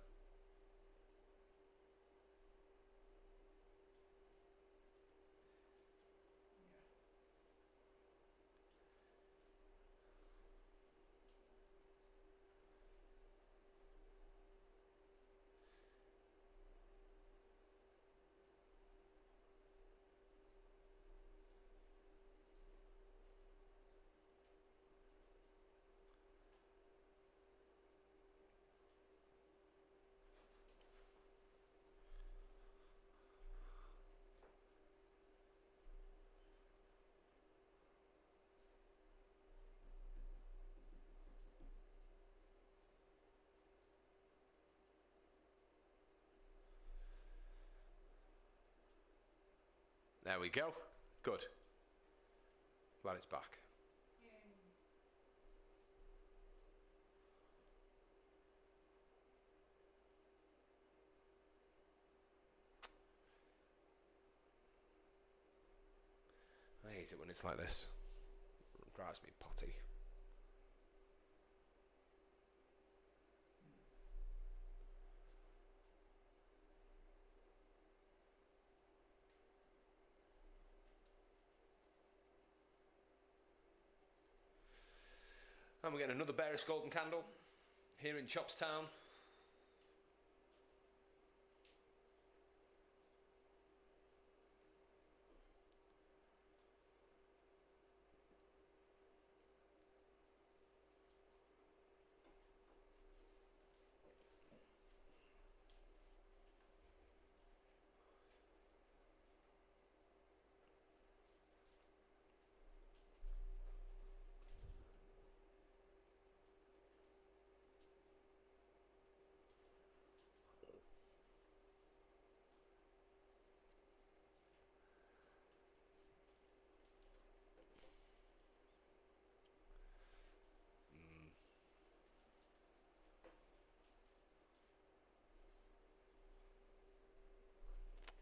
There we go. Good. Glad it's back. I hate it when it's like this. It drives me potty. And we're getting another bearish golden candle here in Chopstown.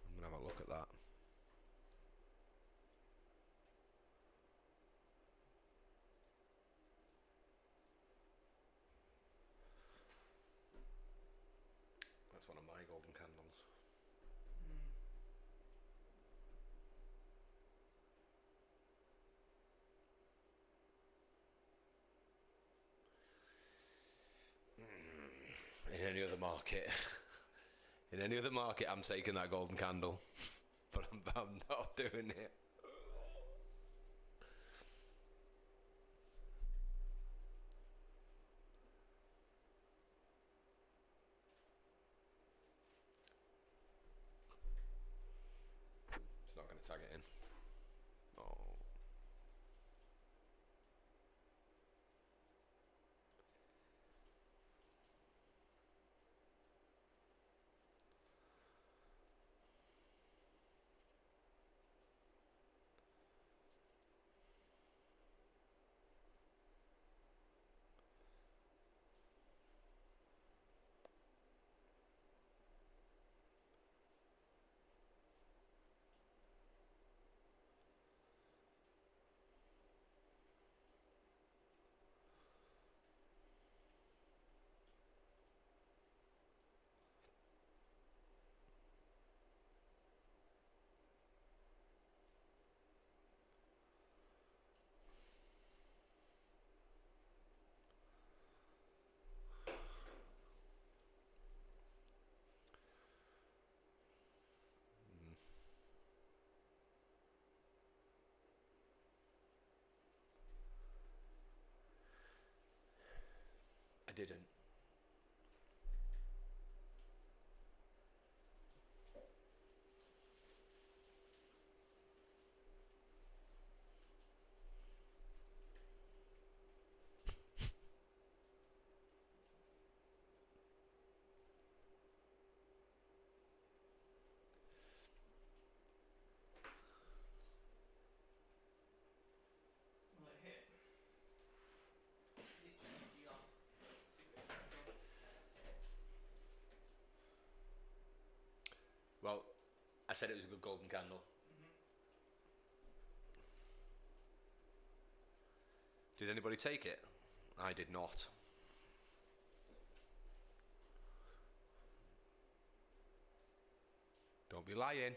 I'm gonna have a look at that. That's one of my golden candles. In any other market, in any other market, I'm taking that golden candle, but I'm not doing it. It's not going to tag it in. Oh. didn't. Well, it hit literally just super candle. Well, I said it was a good golden candle. Did anybody take it? I did not. Don't be lying.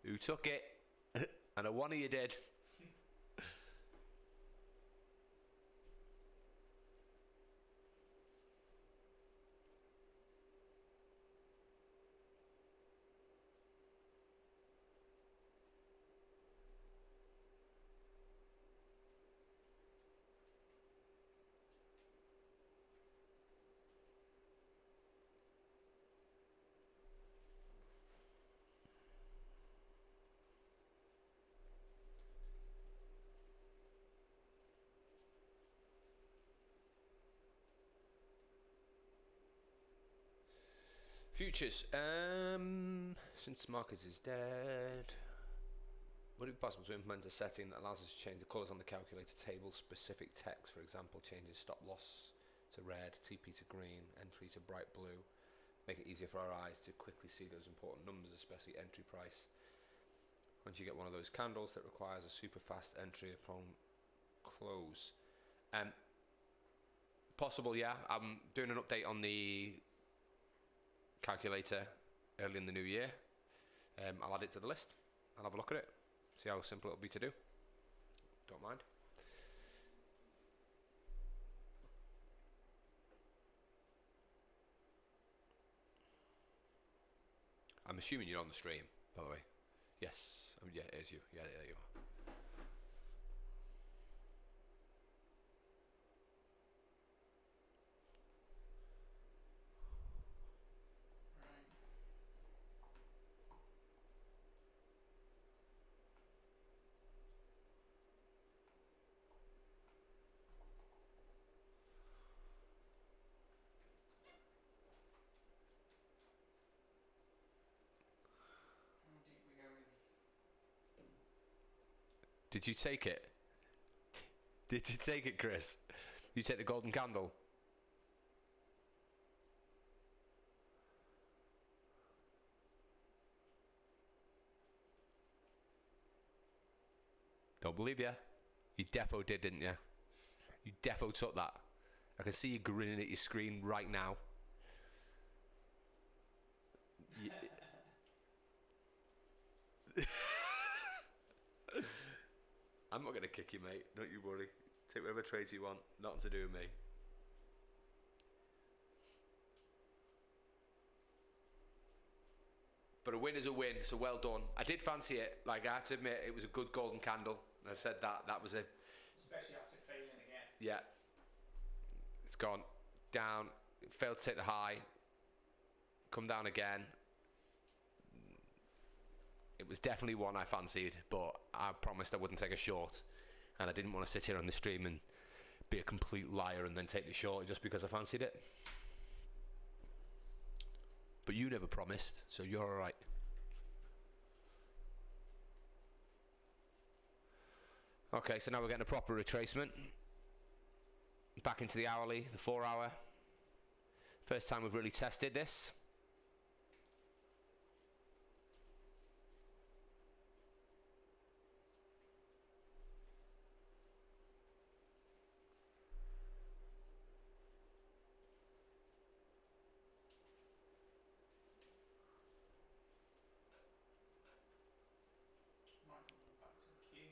Who took it? I know one of you did. Futures. Since market is dead, would it be possible to implement a setting that allows us to change the colours on the calculator table specific text? For example, changes stop loss to red, TP to green, entry to bright blue. Make it easier for our eyes to quickly see those important numbers, especially entry price. Once you get one of those candles that requires a super fast entry upon close. Possible, yeah. I'm doing an update on the calculator early in the new year. I'll add it to the list. I'll have a look at it, see how simple it'll be to do. Don't mind. I'm assuming you're on the stream, by the way. Yes. Yeah, it is you. Yeah, there you are. How deep we going? Did you take it? Did you take it, Chris? You take the golden candle? Don't believe ya. You defo did, didn't you? You defo took that. I can see you grinning at your screen right now. I'm not going to kick you, mate. Don't you worry. Take whatever trades you want. Nothing to do with me. But a win is a win, so well done. I did fancy it. Like, I have to admit, it was a good golden candle. I said that. That was a... Especially after failing again. Yeah. It's gone down. It failed to take the high. Come down again. It was definitely one I fancied, but I promised I wouldn't take a short. And I didn't want to sit here on the stream and be a complete liar and then take the short just because I fancied it. But you never promised, so you're alright. Okay, so now we're getting a proper retracement. Back into the hourly, the 4 hour. First time we've really tested this. Might come back to the queue.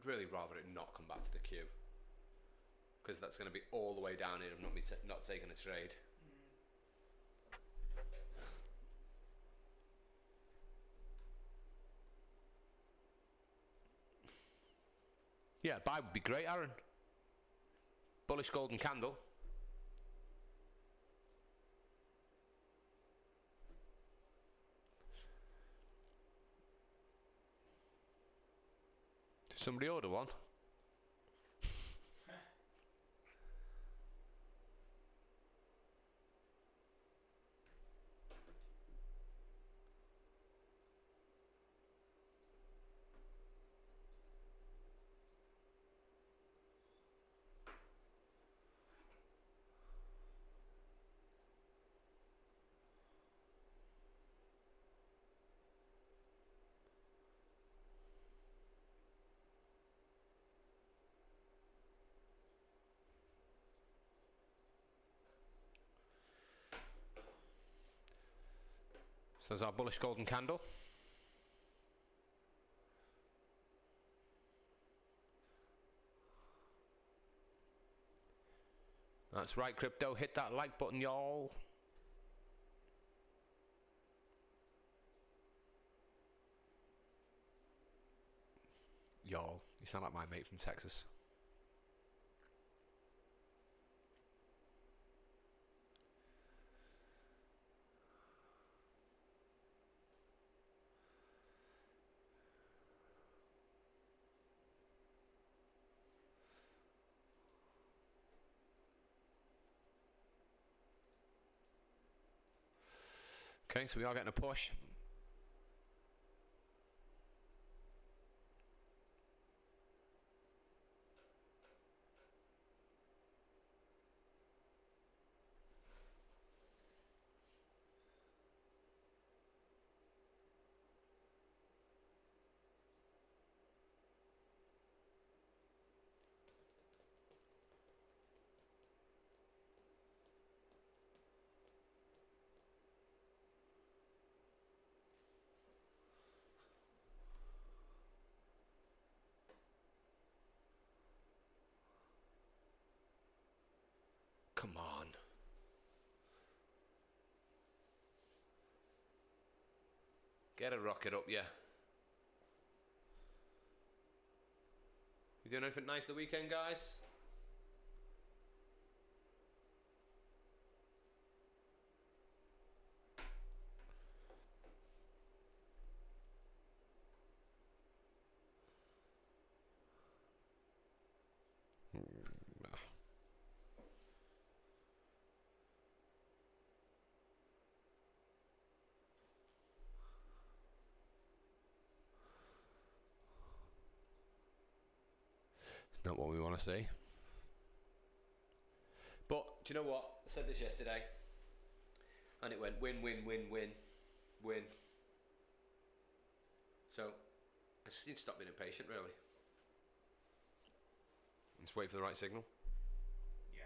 really rather it not come back to the queue, because that's going to be all the way down here of not taking a trade. Yeah, buy would be great, Aaron. Bullish golden candle. Did somebody order one? So there's our bullish golden candle. That's right, crypto. Hit that like button, y'all. Y'all. You sound like my mate from Texas. Okay, so we are getting a push. Come on. Get a rocket up, yeah. You doing anything nice the weekend, guys? It's not what we want to see. But, do you know what? I said this yesterday. And it went win, win, win, win, win. So, I just need to stop being impatient, really. Just wait for the right signal. Yeah.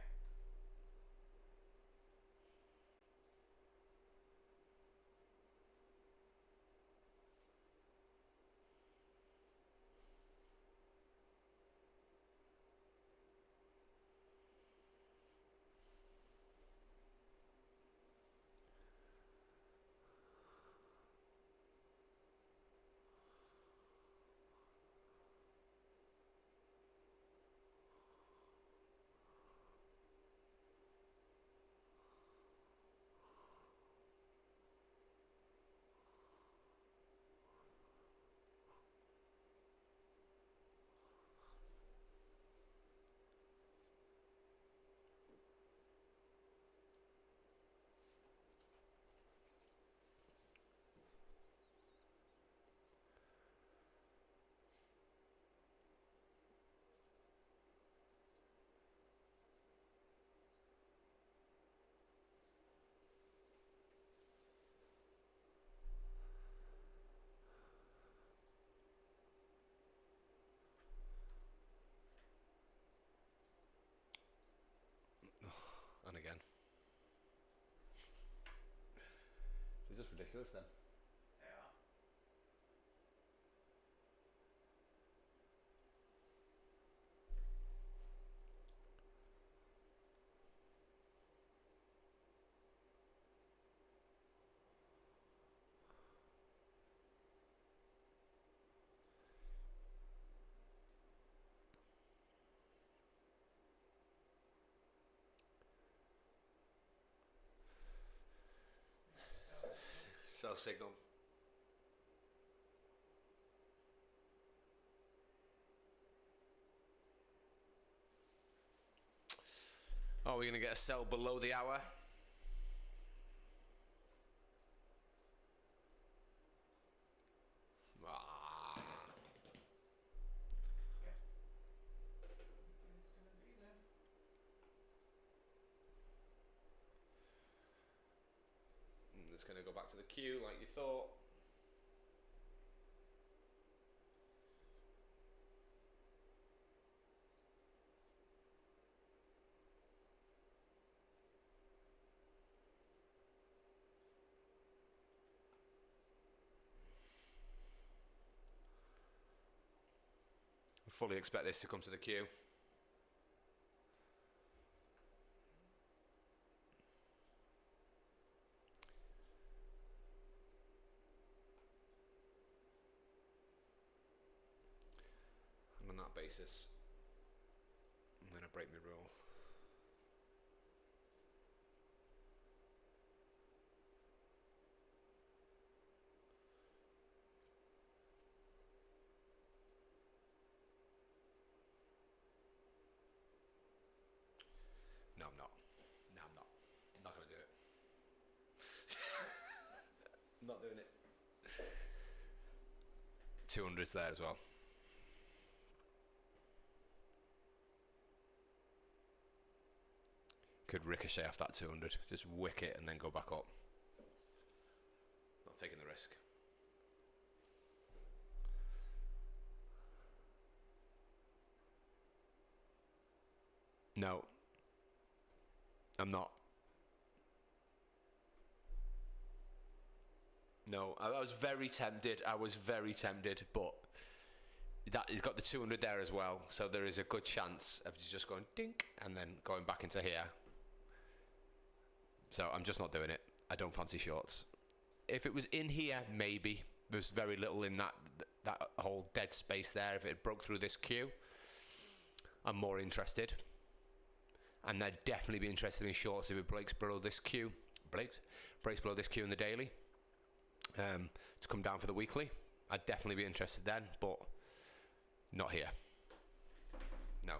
And again. It's just ridiculous then. They are. Sell signal. Oh, we're going to get a sell below the hour. It's going to go back to the queue like you thought. I fully expect this to come to the queue. And on that basis, I'm going to break my rule. No, I'm not. No, I'm not. I'm not going to do it. I'm not doing it. 200's there as well. Could ricochet off that 200. Just wick it and then go back up. Not taking the risk. No. I'm not. No, I was very tempted. But that he's got the 200 there as well, so there is a good chance of just going dink and then going back into here. So I'm just not doing it. I don't fancy shorts. If it was in here, maybe. There's very little in that whole dead space there. If it broke through this queue, I'm more interested. And I'd definitely be interested in shorts if it breaks below this queue. Breaks below this queue in the daily. To come down for the weekly. I'd definitely be interested then, but not here. No.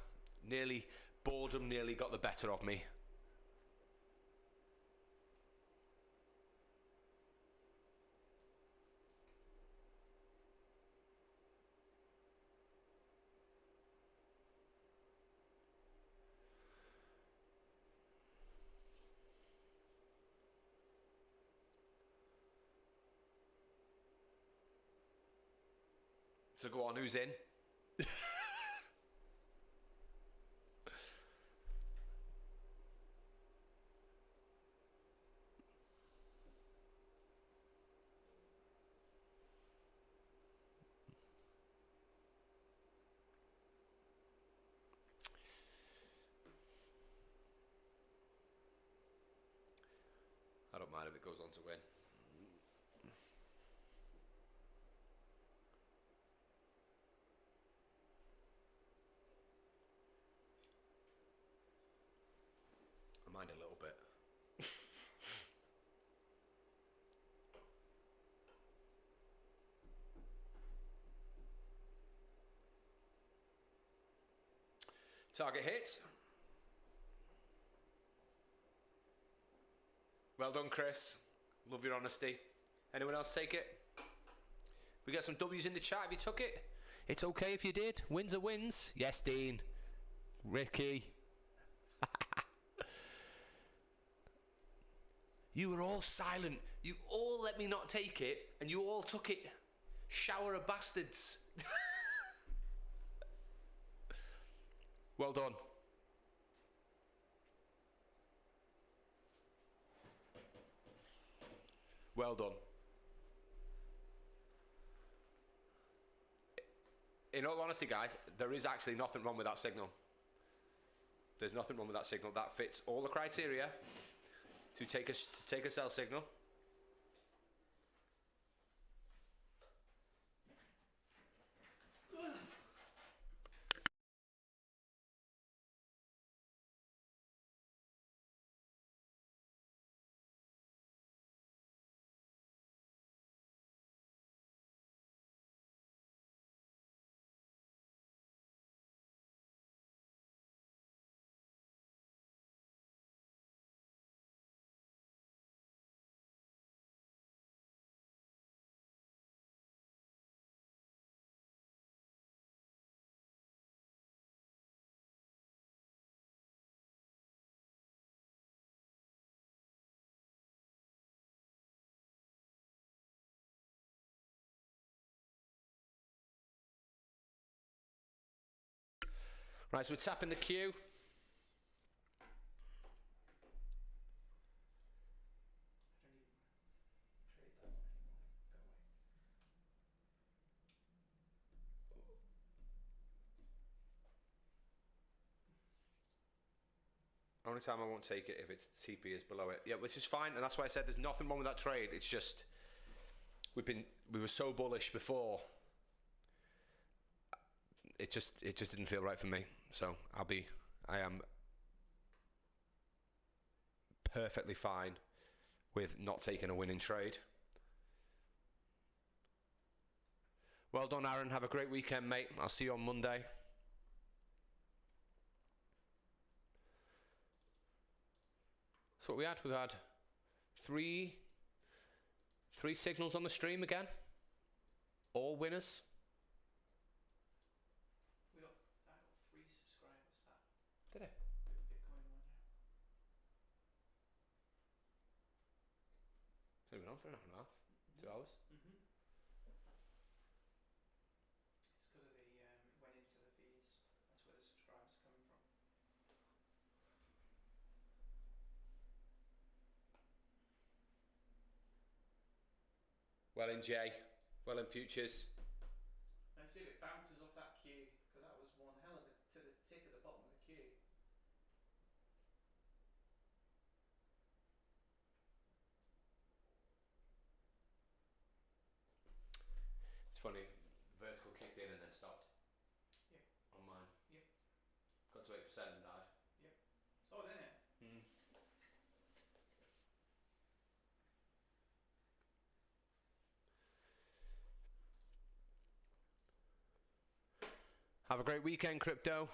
Boredom nearly got the better of me. So go on, who's in? I don't mind if it goes on to win. I mind a little bit. Target hit. Well done, Chris. Love your honesty. Anyone else take it? We got some W's in the chat if you took it. It's okay if you did. Wins are wins. Yes, Dean. Ricky. You were all silent. You all let me not take it, and you all took it. Shower of bastards. Well done. Well done. In all honesty, guys, there is actually nothing wrong with that signal. There's nothing wrong with that signal. That fits all the criteria to take a sell signal. Right, so we're tapping the queue. I don't even trade that one anymore. Go away. Only time I won't take it if its TP is below it. Yeah, which is fine, and that's why I said there's nothing wrong with that trade. It's just we were so bullish before. It just didn't feel right for me. So I am perfectly fine with not taking a winning trade. Well done, Aaron. Have a great weekend, mate. I'll see you on Monday. So what we had? We had three signals on the stream again. All winners. I got 3 subscribers. That Did it? the Bitcoin one, yeah. So we've been on for an hour and a half. 2 hours. Mm-hmm. It's because of the it went into the feeds. That's where the subscribers are coming from. Well in Jay. Well in futures. Let's see if it bounces off that queue, because that was one hell of a to the tick at the bottom of the queue. It's funny. Vertical kicked in and then stopped. Yep. On mine. Yep. Got to 8% and died. Yep. It's odd, isn't it? Have a great weekend, crypto.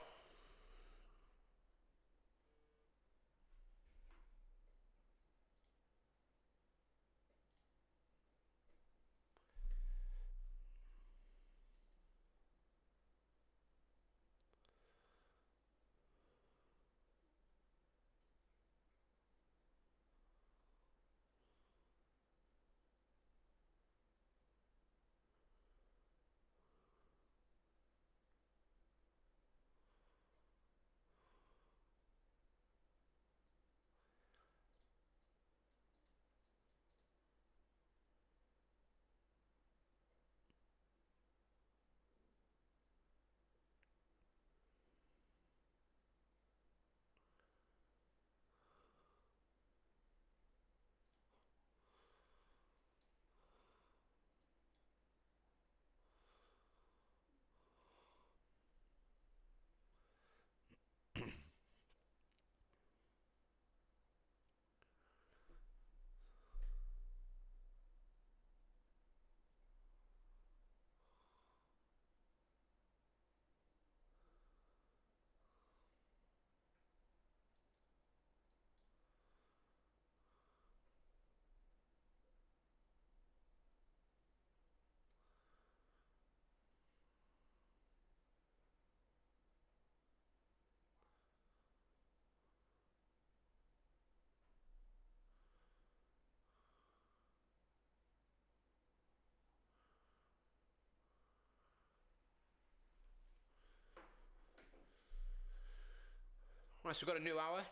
Right, so we've got a new hour.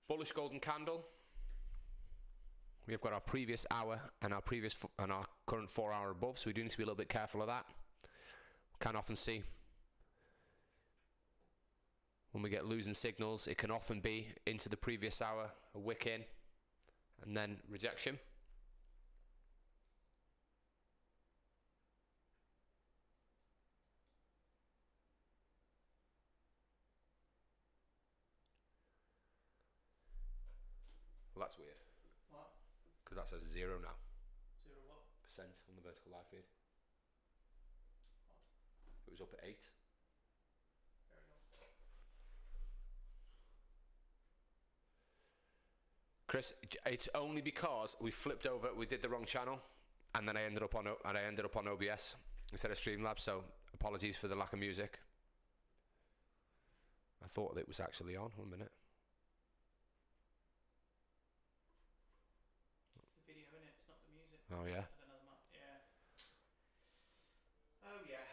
Bullish golden candle. We've got our previous hour and our current 4 hour above, so we do need to be a little bit careful of that. Can often see when we get losing signals, it can often be into the previous hour, a wick in, and then rejection. Well, that's weird. What? Because that says 0 now. 0 what? Percent on the vertical live feed. Odd. It was up at 8. Very odd. Chris, it's only because we flipped over, we did the wrong channel, and then I ended up on OBS instead of Streamlabs. So apologies for the lack of music. I thought it was actually on. 1 minute. It's the video, innit? It's not the music. Oh yeah. Another map. Yeah. Oh yeah.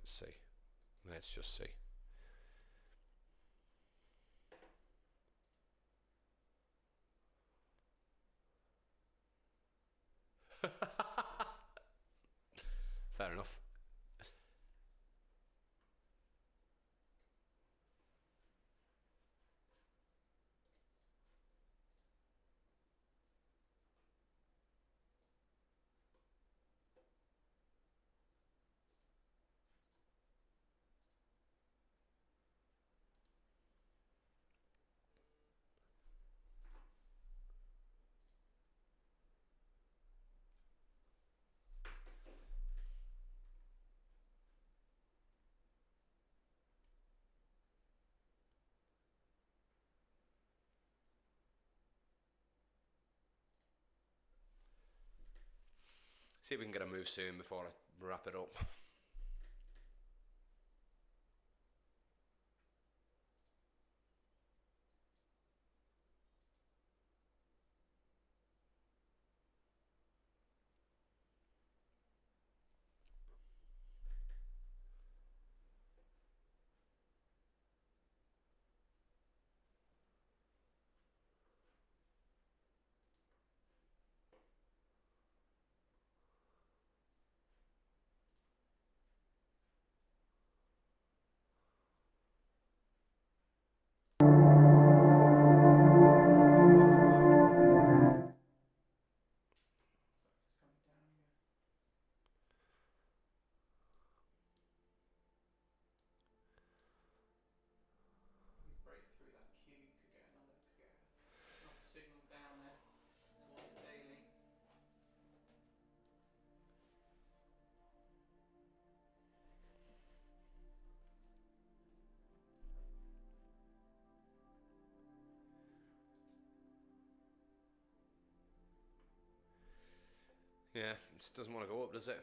Let's see. Let's just see. Fair enough. See if we can get a move soon before I wrap it up. It's coming down again. We break through that queue, could get another signal down there towards the daily. Yeah, it just doesn't want to go up, does it?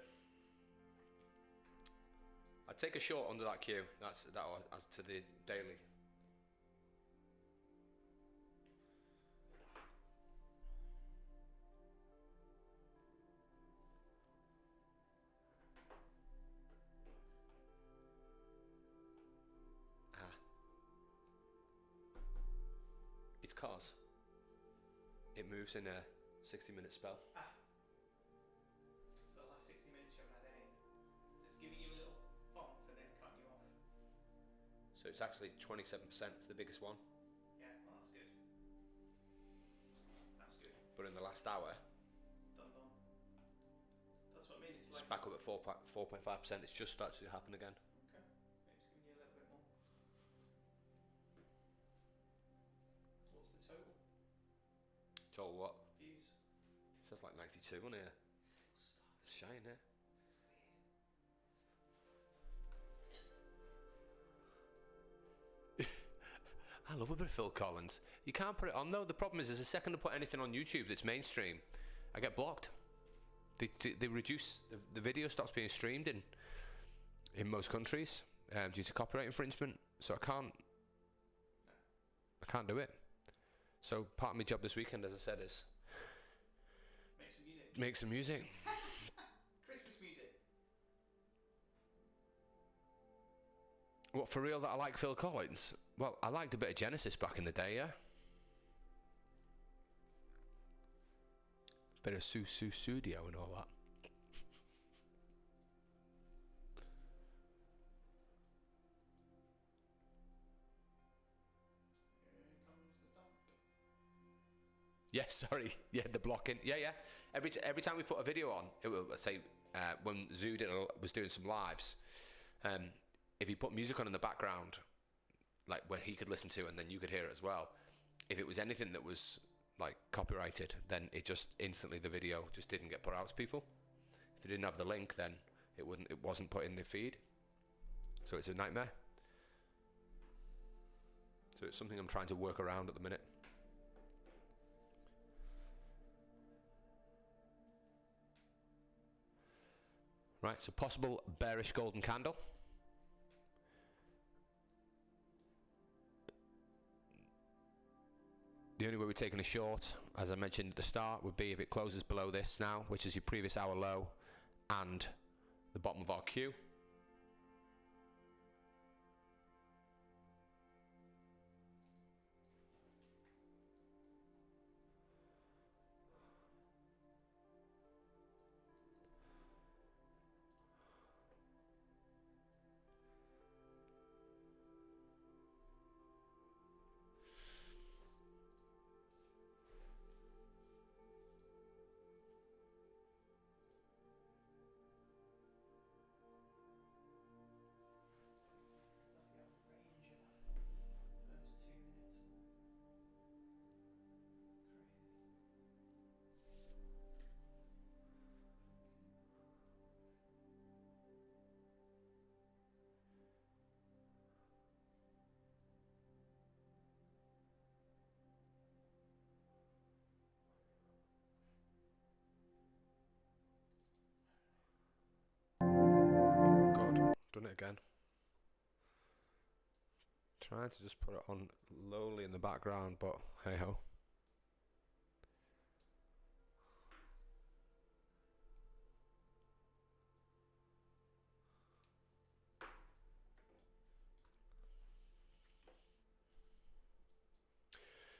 I'd take a short under that queue. That's that as to the daily. It's cause it moves in a 60-minute spell. So the last 60 minutes you haven't had any. So it's giving you a little bump and then cutting you off. So it's actually 27%, the biggest one. Yeah, well that's good. That's good. But in the last hour, Done. That's what I mean. It's it's like back up at 4.5%. It's just started to happen again. okay. Maybe it's giving you a little bit more. What's the total? Total what? Views. Says like 92 on here. Stop. It's shine, eh? I love a bit of Phil Collins. You can't put it on though. The problem is the second I put anything on YouTube that's mainstream, I get blocked. They reduce the video stops being streamed in most countries due to copyright infringement. So I can't do it. So part of my job this weekend, as I said, is Make some music. Christmas music. What, for real, that I like Phil Collins? Well, I liked a bit of Genesis back in the day, yeah. Bit of Studio and all that. Here comes the dump. Yeah, sorry. Yeah, the blocking. Yeah. Every time we put a video on, it will, let's say, when Zoo was doing some lives, if he put music on in the background, like where he could listen to and then you could hear it as well, if it was anything that was like copyrighted, then it just instantly, the video just didn't get put out to people. If it didn't have the link, then it wasn't put in the feed. So it's a nightmare. So it's something I'm trying to work around at the minute. Right, so possible bearish golden candle. The only way we're taking a short, as I mentioned at the start, would be if it closes below this now, which is your previous hour low and the bottom of our queue. again. Trying to just put it on lowly in the background, but hey ho.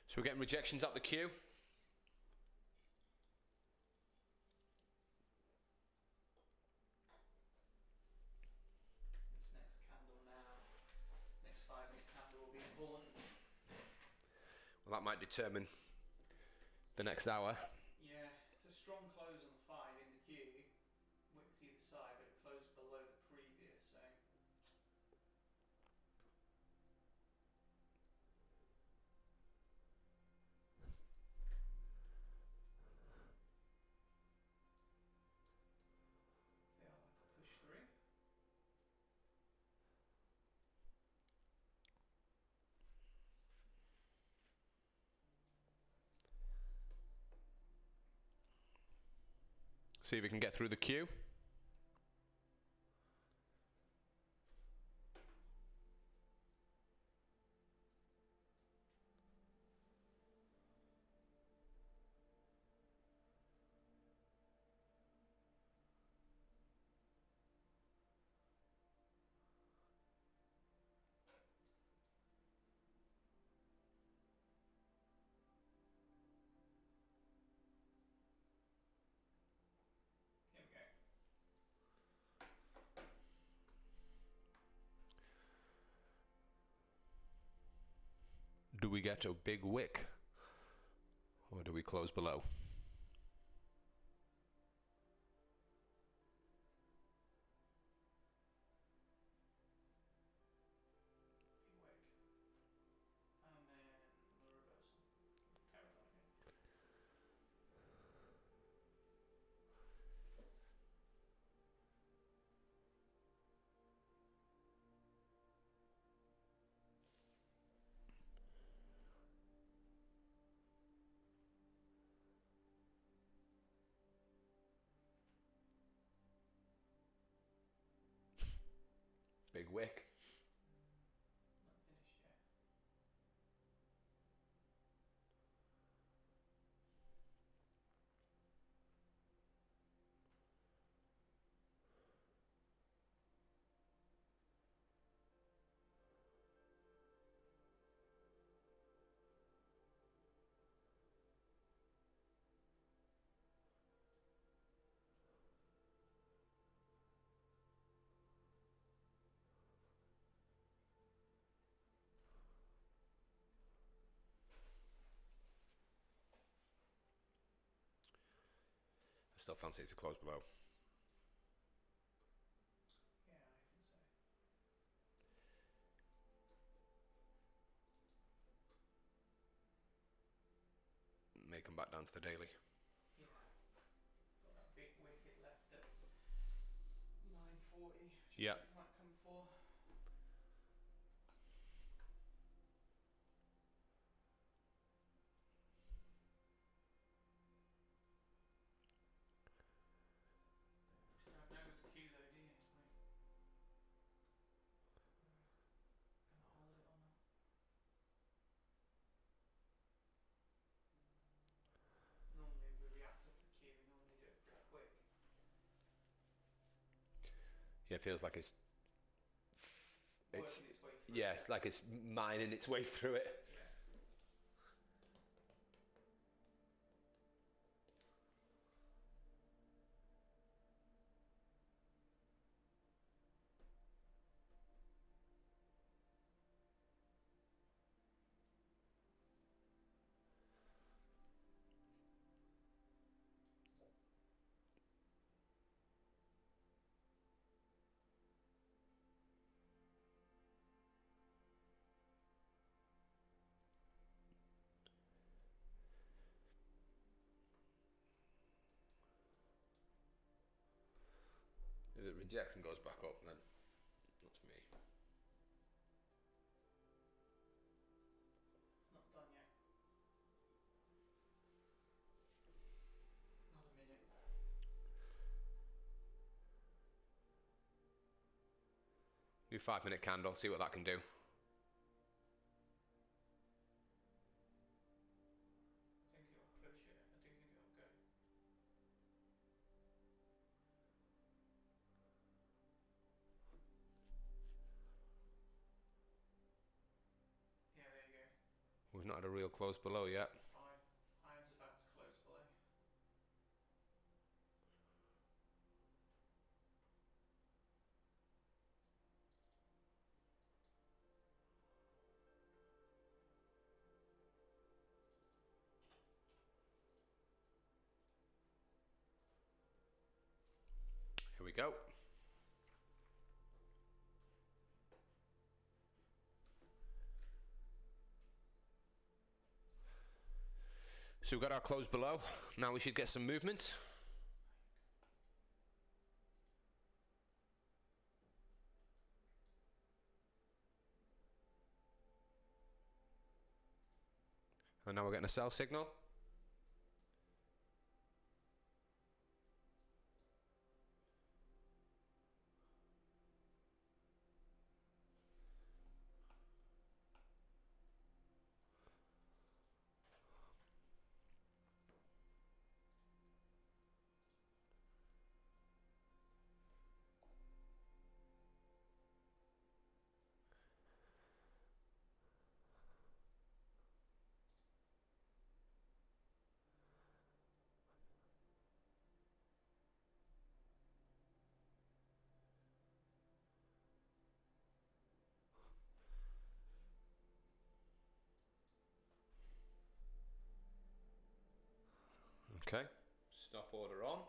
So we're getting rejections up the queue. This next candle now, next 5-minute candle will be important. Well, that might determine the next hour. Yeah, it's a strong close on the 5 in the queue. Wicks either side, but it closed below the previous, so. Feel like a push through. See if we can get through the queue. Here we go. Do we get a big wick? Or do we close below? Big wick. And then the reversal. Carry on again. Big wick. Not finished yet. I still fancy it to close below. Yeah, I think so. May come back down to the daily. Yeah. Got that big wicket left at 940. Which Yeah. might come for. Just don't know with the queue though, do you? Like, gonna hold it or not? Normally we react off the queue. We normally do it pretty quick. Yeah, it feels like it's Working its way through. yeah, it's like it's mining its way through it. Yeah. If it rejects and goes back up, then that's me. It's not done yet. Another minute. Every 5-minute candle, see what that can do. I think it'll push it. I do think it'll go. Yeah, there you go. We've not had a real close below yet. Five's about to close below. Here we go. So we've got our close below. Now we should get some movement. And now we're getting a sell signal. Okay, stop order on.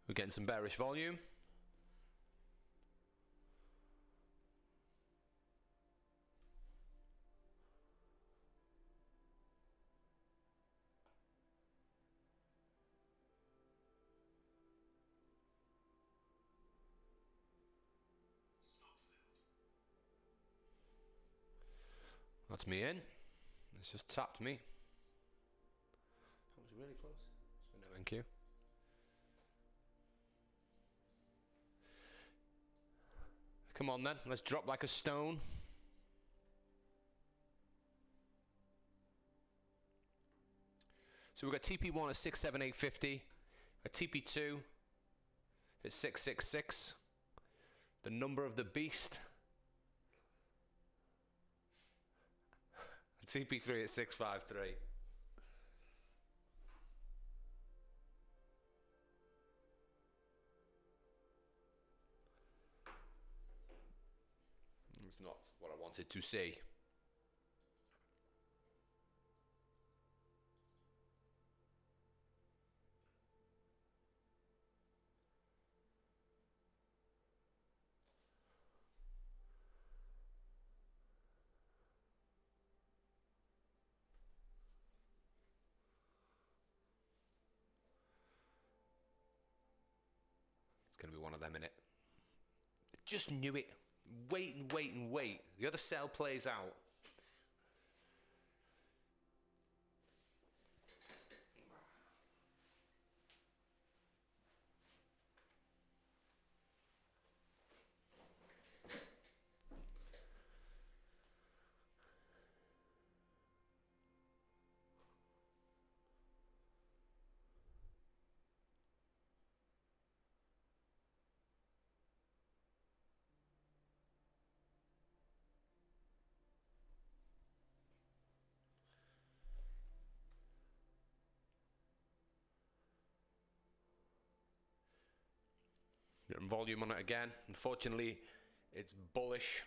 We're getting some bearish volume. That's me in. It's just tapped me. That was really close. Thank you. Come on then, let's drop like a stone. So we've got TP1 at 67850, a TP2 at 666. The number of the beast. A TP3 at 653. It's not what I wanted to see. It's going to be one of them, innit? Just knew it. Wait and wait and wait. The other sell plays out. Getting volume on it again. Unfortunately, it's bullish.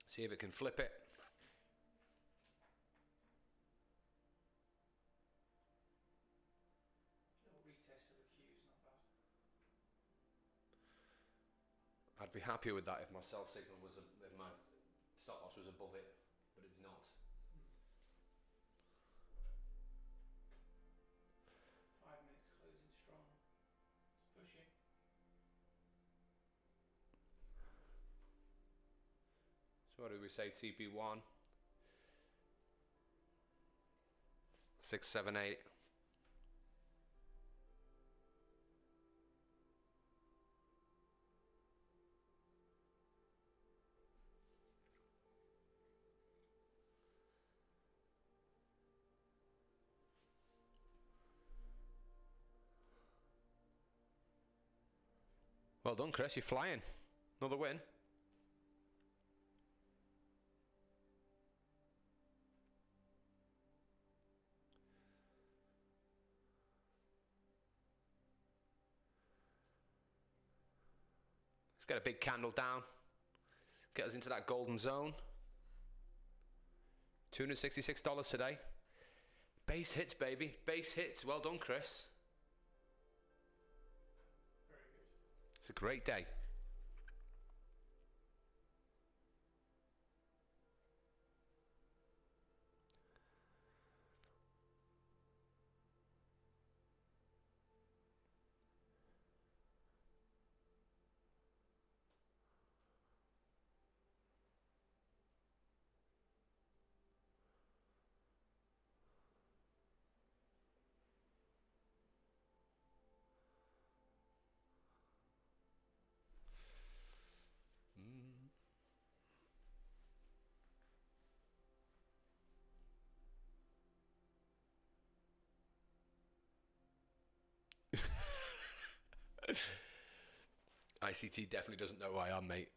See if it can flip it. Little retest of the Q is not bad. I'd be happier with that if my sell signal was, if my stop loss was above it, but it's not. So what do we say? TP1. 6, 7, 8. Well done, Chris. You're flying. Another win. Let's get a big candle down. Get us into that golden zone. $266 today. Base hits, baby. Base hits. Well done, Chris. Very good. It's a great day. ICT definitely doesn't know who I am, mate.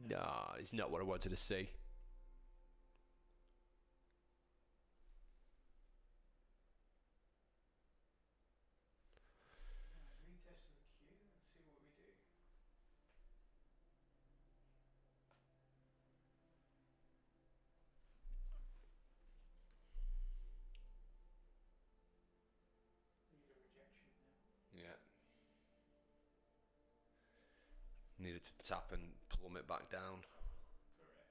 No, it's not what I wanted to see. Retest the queue and see what we do. Need a rejection now. Yeah. Needed to tap and plummet back down. Correct.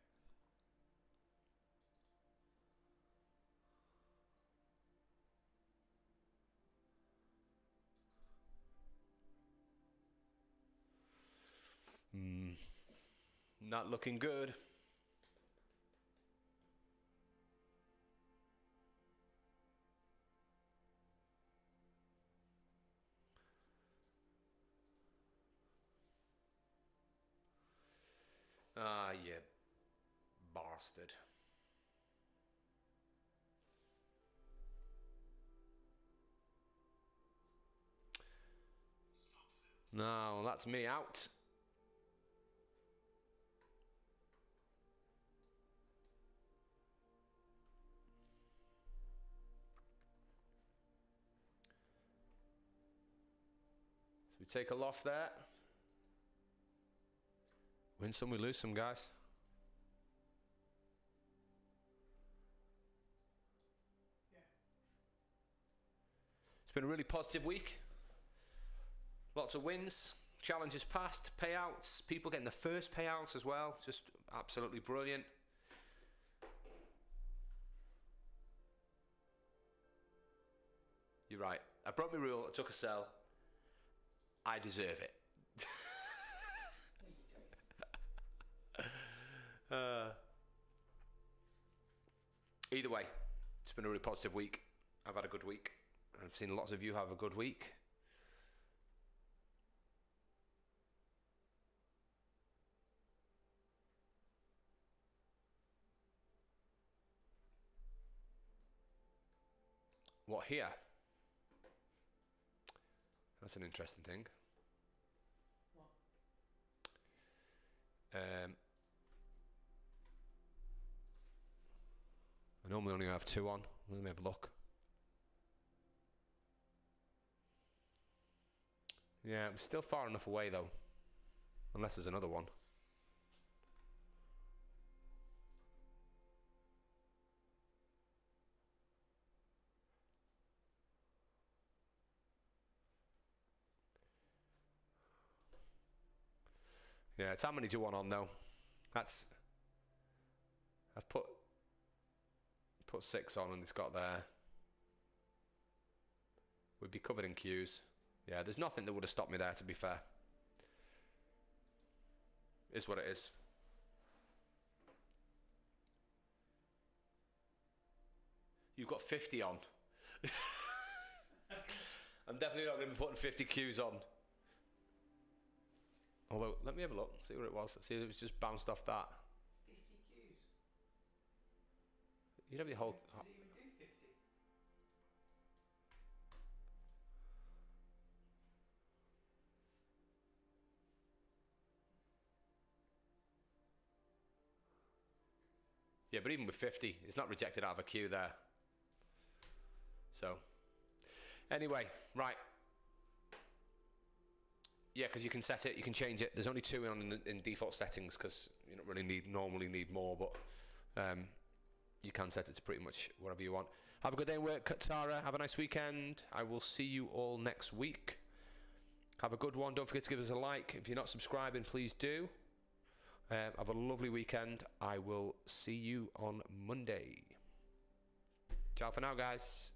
Not looking good. Ah, you bastard. No, well, that's me out. So we take a loss there. Win some, we lose some, guys. Yeah. It's been a really positive week. Lots of wins, challenges passed, payouts, people getting the first payouts as well. Just absolutely brilliant. You're right. I broke my rule, I took a sell. I deserve it. No, you don't. Either way, it's been a really positive week. I've had a good week. I've seen lots of you have a good week. What here? That's an interesting thing. What? I normally only have 2 on. Let me have a look. Yeah, it was still far enough away though. Unless there's another one. Yeah, it's how many do you want on though? That's... I've put 6 on and it's got there. We'd be covered in queues. Yeah, there's nothing that would have stopped me there, to be fair. Is what it is. You've got 50 on. I'm definitely not going to be putting 50 Qs on. Although, let me have a look, see what it was. See if it was just bounced off that. 50 Qs? You'd have your whole... Does it even do 50? Yeah, but even with 50, it's not rejected out of a queue there. So, anyway, right. Yeah, because you can set it, you can change it. There's only 2 in default settings because you don't really normally need more, but you can set it to pretty much whatever you want. Have a good day in work, Tara. Have a nice weekend. I will see you all next week. Have a good one. Don't forget to give us a like. If you're not subscribing, please do. Have a lovely weekend. I will see you on Monday. Ciao for now, guys.